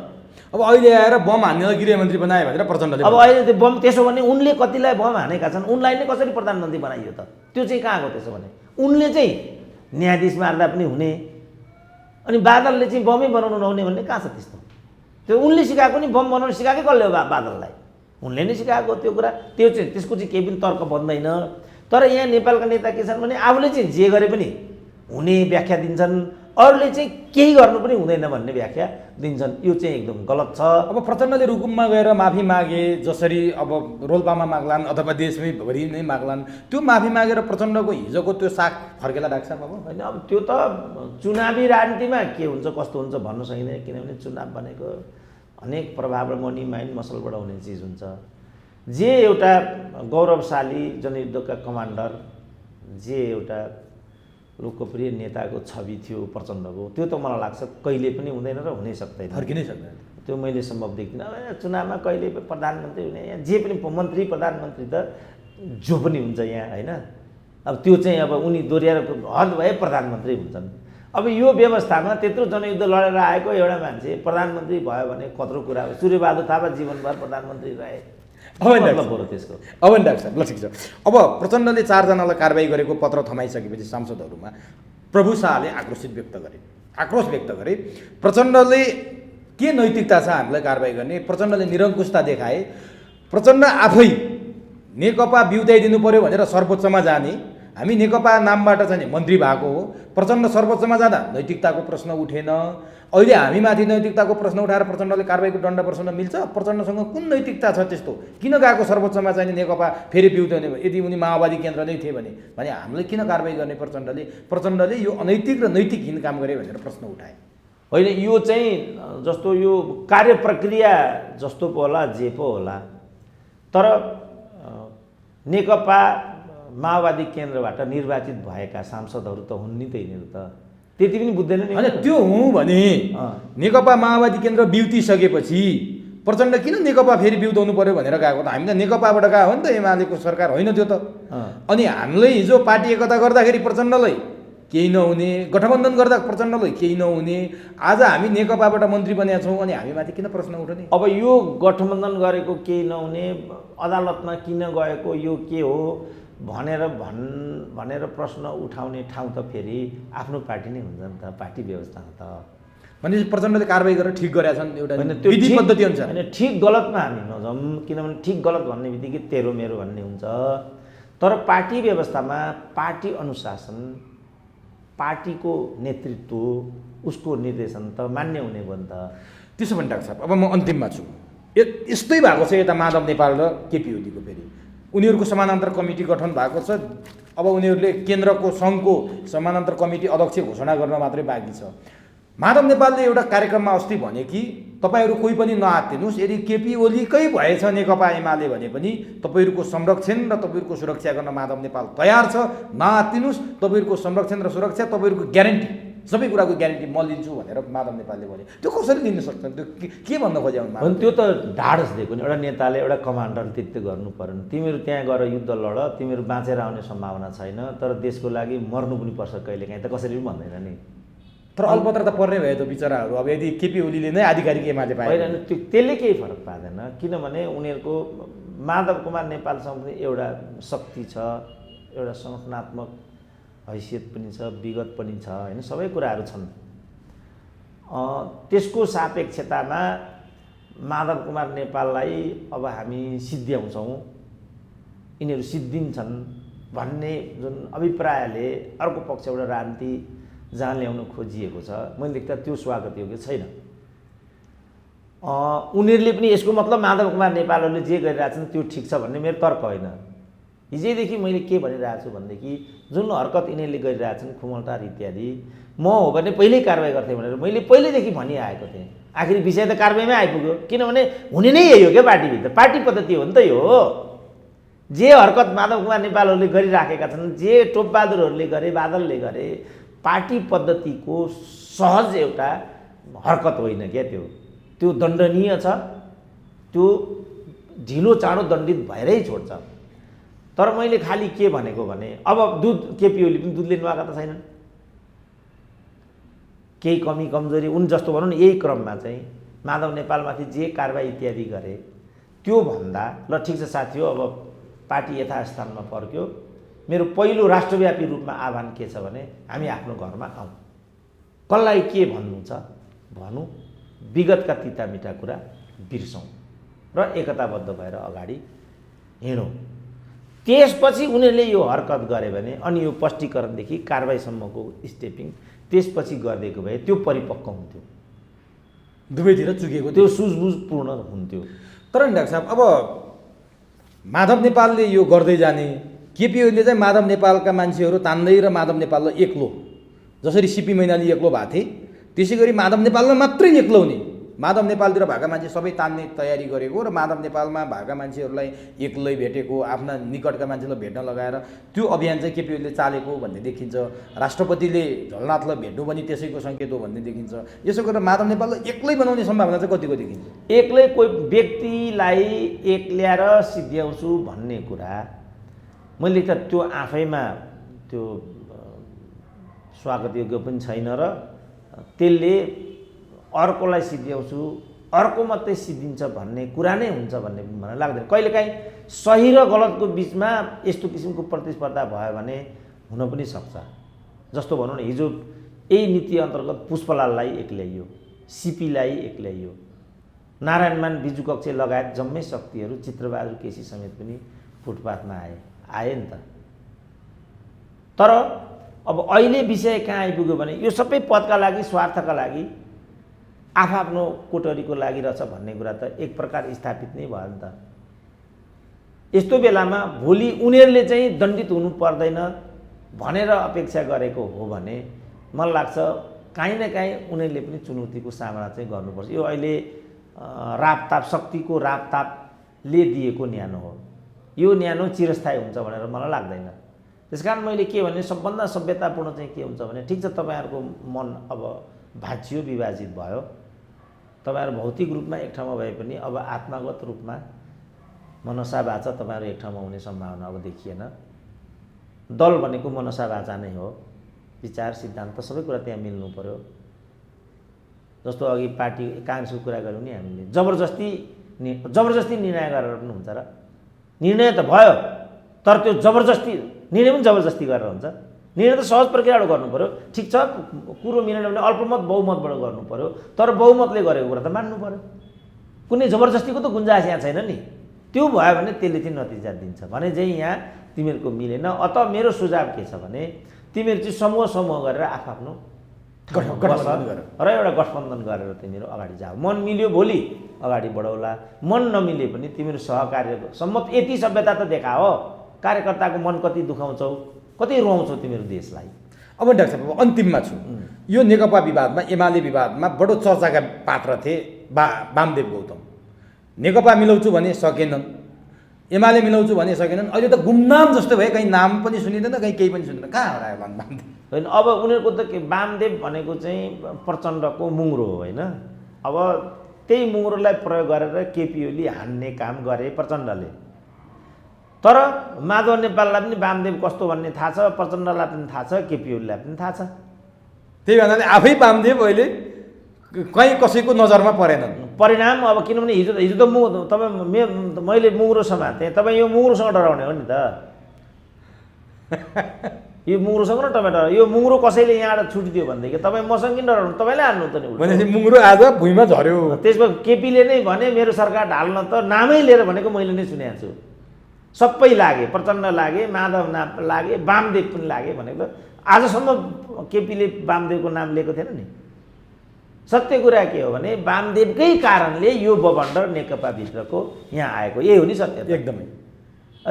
अब अहिले आएर बम हान्नेलाई गृहमन्त्री बनायो भनेर प्रचण्डले अब अहिले त्यो बम, त्यसो भने उनले कतिलाई बम हानेका छन्, उनलाई नै कसरी प्रधानमन्त्री बनाइयो त? त्यो चाहिँ कहाँ गयो त्यसो भने? उनले चाहिँ न्यायाधीश मार्दा पनि हुने, अनि बादलले चाहिँ बमै बनाउनु नहुने भन्ने कहाँ छ त्यस्तो? त्यो उनले सिकाएको नि, बम बनाउनु सिकाएकै कसले हो? बादललाई उनले नै सिकाएको त्यो कुरा। त्यो चाहिँ त्यसको चाहिँ केही पनि तर्क बन्दैन। तर यहाँ नेपालका नेता के छन् भने आफूले चाहिँ जे गरे पनि हुने व्याख्या दिन्छन्, अरूले चाहिँ केही गर्नु पनि हुँदैन भन्ने व्याख्या दिन्छन्। यो चाहिँ एकदम गलत छ। अब प्रचण्डले रुकुममा गएर माफी मागे, जसरी अब रोल्पामा माग्लान् अथवा देशमै भरि नै माग्लान्, त्यो माफी मागेर प्रचण्डको हिजोको त्यो साग फर्केला राख्छ बाबु? होइन, अब त्यो त चुनावी राजनीतिमा के हुन्छ कस्तो हुन्छ भन्नु सकिँदैन। किनभने चुनाव भनेको अनेक प्रभावबाट मनी माइन्ड मसलबाट हुने चिज हुन्छ। जे एउटा गौरवशाली जनयुद्धका कमान्डर, जे एउटा लोकप्रिय नेताको छवि थियो प्रचण्डको, त्यो त मलाई लाग्छ कहिले पनि हुँदैन र हुनै सक्दैन, फर्किनै सक्दैन। त्यो मैले सम्भव देख्दिनँ। चुनावमा कहिले प्रधानमन्त्री हुने, यहाँ जे पनि मन्त्री प्रधानमन्त्री त जो पनि हुन्छ यहाँ, होइन? अब त्यो चाहिँ अब उनी दोहोऱ्याएर हद भए प्रधानमन्त्री हुन्छन्। अब यो व्यवस्थामा त्यत्रो जनयुद्ध लडेर आएको एउटा मान्छे प्रधानमन्त्री भयो भने कत्रो कुरा हो। सूर्यबहादुर थापा जीवनभर प्रधानमन्त्री रहे। अब त्यसको डाक्टर साहब, ल ठिक छ। अब प्रचण्डले 4 जनालाई कारबाही गरेको पत्र थमाइसकेपछि सांसदहरूमा प्रभु शाहले आक्रोश व्यक्त गरे। प्रचण्डले के नैतिकता छ हामीलाई कारबाही गर्ने? प्रचण्डले निरङ्कुशता देखाए। प्रचण्ड आफै नेकपा बिउताइदिनु पर्यो भनेर सर्वोच्चमा जाने, हामी नेकपा नामबाट चाहिँ मन्त्री भएको हो। प्रचण्ड सर्वोच्चमा जाँदा नैतिकताको प्रश्न उठेन। अहिले हामीमाथि नैतिकताको प्रश्न उठाएर प्रचण्डले कारबाहीको दण्ड प्रश्न मिल्छ? प्रचण्डसँग कुन नैतिकता छ त्यस्तो? किन गएको सर्वोच्चमा चाहिँ नेकपा फेरि बिउताउने? यदि उनी माओवादी केन्द्र नै थिए भने हामीले किन कारबाही गर्ने? प्रचण्डले यो अनैतिक र नैतिकहीन काम गरे भनेर प्रश्न उठाए। होइन, यो चाहिँ जस्तो यो कार्य प्रक्रिया जस्तो पो होला, जे पो होला, तर नेकपा माओवादी केन्द्रबाट निर्वाचित भएका सांसदहरू त हुन् नि त, यिनीहरू त त्यति पनि बुझ्दैन नि। होइन, त्यो हुँ भने नेकपा माओवादी केन्द्र बिउतिसकेपछि प्रचण्ड किन नेकपा फेरि बिउताउनु पर्यो भनेर गएको त? हामी त नेकपाबाट गएको हो नि त, एमालेको सरकार होइन त्यो त। अनि हामीले हिजो पार्टी एकता गर्दाखेरि प्रचण्डलाई केही नहुने, गठबन्धन गर्दा प्रचण्डलाई केही नहुने, आज हामी नेकपाबाट मन्त्री बनेका छौँ अनि हामीमाथि किन प्रश्न उठ्ने? अब यो गठबन्धन गरेको केही नहुने, अदालतमा किन गएको, यो के हो भनेर प्रश्न उठाउने ठाउँ त फेरि आफ्नो पार्टी नै हुन्छ नि त, पार्टी व्यवस्थामा त। भनेपछि प्रचण्डले कारबाही गरेर ठिक गरेका छन्, एउटा विधि पद्धति अनुसार। होइन, ठिक गलतमा हामी नजाउँ, किनभने ठिक गलत भन्ने बित्तिकै तेरो मेरो भन्ने हुन्छ। तर पार्टी व्यवस्थामा पार्टी अनुशासन, पार्टीको नेतृत्व, उसको निर्देशन त मान्य हुने भयो नि त। त्यसो भने डाक्टर साहब, अब म अन्तिममा छु। यस्तै भएको छ यता माधव नेपाल र केपी ओलीको। फेरि उनीहरूको समानान्तर कमिटी गठन भएको छ। अब उनीहरूले केन्द्रको सङ्घको समानान्तर कमिटी अध्यक्ष घोषणा गर्न मात्रै बाँकी छ। माधव नेपालले एउटा कार्यक्रममा अस्ति भने कि तपाईँहरू कोही पनि नआत्तिनुहोस्, यदि केपी ओलीकै भएछ नेकपा एमाले भने पनि तपाईँहरूको संरक्षण र तपाईँहरूको सुरक्षा गर्न माधव नेपाल तयार छ। नआत्तिनुहोस्, तपाईँहरूको संरक्षण र सुरक्षा तपाईँहरूको ग्यारेन्टी सबै कुराको ग्यारेन्टी म लिन्छु भनेर माधव नेपालले भने त्यो कसरी लिन सक्छन्? त्यो के भन्न खोज्यो अनि त्यो त ढाडस दिएको नि एउटा नेताले, एउटा कमान्डरले त्यति गर्नु परेन। तिमीहरू त्यहाँ गएर युद्ध लड, तिमीहरू बाँचेर आउने सम्भावना छैन, तर देशको लागि मर्नु पनि पर्छ कहिलेकाहीँ, त कसरी पनि भन्दैन नि। तर अलपत्र त पर्ने भयो त बिचराहरू। अब यदि केपी ओलीले नै आधिकारिक एमाले पाए होइन, त्यसले केही फरक पार्दैन, किनभने उनीहरूको माधव कुमार नेपालसँग पनि एउटा शक्ति छ, एउटा संगठनात्मक हैसियत पनि छ, विगत पनि छ, होइन, सबै कुराहरू छन्। त्यसको सापेक्षतामा माधव कुमार नेपाललाई अब हामी सिद्ध्याउँछौँ, यिनीहरू सिद्धिन्छन् भन्ने जुन अभिप्रायले अर्को पक्षबाट राजनीति जहाँ ल्याउन खोजिएको छ, मैले देख्दा त्यो स्वागत योग्य छैन। उनीहरूले पनि यसको मतलब माधव कुमार नेपालहरूले जे गरिरहेछन् त्यो ठिक छ भन्ने मेरो तर्क होइन। हिजैदेखि मैले के भनिरहेको छु भनेदेखि जुन हरकत यिनीहरूले गरिरहेछन् खुमलटार इत्यादि, म हो भने पहिल्यै कारवाही गर्थेँ भनेर मैले पहिल्यैदेखि भनिआएको थिएँ। आखिर विषय त कारवाहीमै आइपुग्यो, किनभने हुने नै यही हो क्या, पार्टीभित्र पार्टी पद्धति हो नि त यो। जे हरकत माधव कुमार नेपालहरूले गरिराखेका छन्, जे टोपबहादुरहरूले गरे, बादलले गरे, पार्टी पद्धतिको सहज एउटा हरकत होइन क्या त्यो दण्डनीय छ, त्यो ढिलो चाँडो दण्डित भएरै छोड्छ। तर मैले खालि के भनेको भने अब दुध केपी ओली पनि दुध लिनु आएका त छैनन्, केही कमी कमजोरी उन जस्तो भनौँ न, यही क्रममा चाहिँ माधव नेपालमाथि जे कारवाही इत्यादि गरे त्यो भन्दा ल ठिक छ साथी हो, अब पार्टी यथास्थानमा फर्क्यो, मेरो पहिलो राष्ट्रव्यापी रूपमा आह्वान के छ भने हामी आफ्नो घरमा आउँ, कसलाई के भन्नु छ भनौँ, विगतका तितामिठा कुरा बिर्सौँ र एकताबद्ध भएर अगाडि हिँडौँ। त्यसपछि उनीहरूले यो हरकत गरे भने अनि यो स्पष्टीकरणदेखि कारवाहीसम्मको स्टेपिङ त्यसपछि गरिदिएको भए त्यो परिपक्व हुन्थ्यो, दुवैतिर चुकेको त्यो सुझबुझपूर्ण हुन्थ्यो। तर नि डाक्टर साहब, अब माधव नेपालले यो गर्दै जाने, केपी ओलीले चाहिँ माधव नेपालका मान्छेहरू तान्दै र माधव नेपाललाई एक्लो, जसरी सिपी मैनाली एक्लो भएको थिए त्यसै गरी माधव नेपालमा मात्रै एक्लाउने, माधव नेपालतिर भएका मान्छे सबै तान्ने तयारी गरेको र माधव नेपालमा भएका मान्छेहरूलाई एक्लै भेटेको, आफ्ना निकटका मान्छेलाई भेट्न लगाएर त्यो अभियान चाहिँ केपी ओलीले चालेको भन्ने देखिन्छ। राष्ट्रपतिले झलनाथलाई भेट्नु पनि त्यसैको सङ्केत हो भन्ने देखिन्छ। यसो गरेर माधव नेपाललाई एक्लै बनाउने सम्भावना चाहिँ कतिको देखिन्छ? एक्लै कोही व्यक्तिलाई एक्ल्याएर सिद्ध्याउँछु भन्ने कुरा मैले त त्यो आफैमा त्यो स्वागत योग्य पनि छैन र त्यसले अर्कोलाई सिद्ध्याउँछु, अर्को मात्रै सिद्धिन्छ भन्ने कुरा नै हुन्छ भन्ने मलाई लाग्दैन। कहिलेकाहीँ सही र गलतको बिचमा यस्तो किसिमको प्रतिस्पर्धा भयो भने हुन पनि सक्छ। जस्तो भनौँ न, हिजो यही नीति अन्तर्गत पुष्पलाललाई एक्ल्याइयो, सिपीलाई एक्ल्याइयो, नारायणमान बिजु कक्षे लगायत जम्मै शक्तिहरू, चित्रबहादुर केसी समेत पनि फुटपाथमा आए नि त। तर अब अहिले विषय कहाँ आइपुग्यो भने यो सबै पदका लागि, स्वार्थका लागि, आफ्नो कोटरीको लागि रहेछ भन्ने कुरा त एक प्रकार स्थापित नै भयो नि त। यस्तो बेलामा भोलि उनीहरूले चाहिँ दण्डित हुनु पर्दैन भनेर अपेक्षा गरेको हो भने मलाई लाग्छ काहीँ न काहीँ उनीहरूले पनि चुनौतीको सामना चाहिँ गर्नुपर्छ। यो अहिले रापताप, शक्तिको रापतापले दिएको न्यानो हो, यो न्यानो चिरस्थायी हुन्छ भनेर मलाई लाग्दैन। त्यसकारण मैले के भने सबभन्दा सभ्यतापूर्ण चाहिँ के हुन्छ भने, ठिक छ तपाईँहरूको मन अब भाँचियो, विभाजित भयो, तपाईँहरू भौतिक रूपमा एक ठाउँमा भए पनि अब आत्मागत रूपमा मनसा वाचा तपाईँहरू एक ठाउँमा हुने सम्भावना अब देखिएन। दल भनेको मनसा वाचा नै हो, विचार सिद्धान्त सबै कुरा त्यहाँ मिल्नु पर्यो। जस्तो अघि पार्टी काङ्ग्रेसको कुरा गऱ्यौँ नि हामीले, जबरजस्ती निर्णय गरेर पनि हुन्छ र, निर्णय त भयो तर त्यो जबरजस्ती निर्णय पनि जबरजस्ती गरेर हुन्छ। निर्णय त सहज प्रक्रियाबाट गर्नु पऱ्यो, ठिक छ, कुरो मिलेन भने अल्पमत बहुमतबाट गर्नु पऱ्यो, तर बहुमतले गरेको कुरा त मान्नु पऱ्यो। कुनै जबरजस्तीको त गुन्जाइस यहाँ छैन नि। त्यो भयो भने त्यसले चाहिँ नतिजा दिन्छ भने चाहिँ यहाँ तिमीहरूको मिलेन। अत मेरो सुझाव के छ भने तिमीहरू चाहिँ समूह गरेर आफ्नो गठबन्धन र एउटा गठबन्धन गरेर तिमीहरू अगाडि जाऊ। मन मिल्यो भोलि अगाडि बढाउला, मन नमिले पनि तिमीहरू सहकार्य सम्मत यति सभ्यता त देखाओ, कार्यकर्ताको मन कति दुखाउँछौ, कति रुवाउँछौ तिमीहरू देशलाई। अब डाक्टर साहब अन्तिममा छु, यो नेकपा विवादमा, एमाले विवादमा बडो चर्चाका पात्र थिए वामदेव गौतम। नेकपा मिलाउँछु भने सकेनन्, एमाले मिलाउँछु भने सकेनन्। अहिले त गुमनाम जस्तो भयो, कहीँ नाम पनि सुनिँदैन, कहीँ केही पनि सुनिँदैन। कहाँ हरायो वामदेव? होइन अब उनीहरूको त के वामदेव भनेको चाहिँ प्रचण्डको मुङ्रो हो होइन अब त्यही मुङ्रोलाई प्रयोग गरेर केपी ओली हान्ने काम गरे प्रचण्डले तर माधव नेपाललाई पनि वामदेव कस्तो भन्ने थाहा छ प्रचण्डलाई पनि थाहा छ केपी ओलीलाई पनि थाहा छ त्यही भन्नाले आफै वामदेव अहिले कहीँ कसैको नजरमा परेनन् परिणाम अब किनभने हिजो त तपाईँ मैले मुङ्रो समातेँ तपाईँ यो मुङ्रोसँग डराउने हो नि त यो मुङ्रोसँग र तपाईँ डराउ यो मुङ्रो कसैले यहाँबाट छुटिदियो भनेदेखि तपाईँ मसँग किन डराउनु तपाईँले हाल्नु त नि भनेपछि मुङ्रो आज भुइँमा झऱ्यो त्यसमा केपीले नै भने मेरो सरकार ढाल्न त नामै लिएर भनेको मैले नै सुनेको छु सबै लागे प्रचण्ड लागे माधव लागे वामदेव पनि लागे भनेको आजसम्म केपीले वामदेवको नाम लिएको थिएन नि सत्य कुरा के हो भने वामदेवकै कारणले यो बबन्डर नेकपाभित्रको यहाँ आएको यही हो नि सत्य एकदमै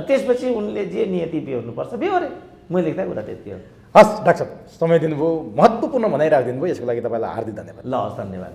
त्यसपछि उनले जे नियति बेहोर्नुपर्छ बेहोरे मैले लेख्दा कुरा त्यति हो हस् डाक्टर साहब समय दिनुभयो महत्त्वपूर्ण भनाइ राखिदिनु भयो यसको लागि तपाईँलाई हार्दिक धन्यवाद ल हस् धन्यवाद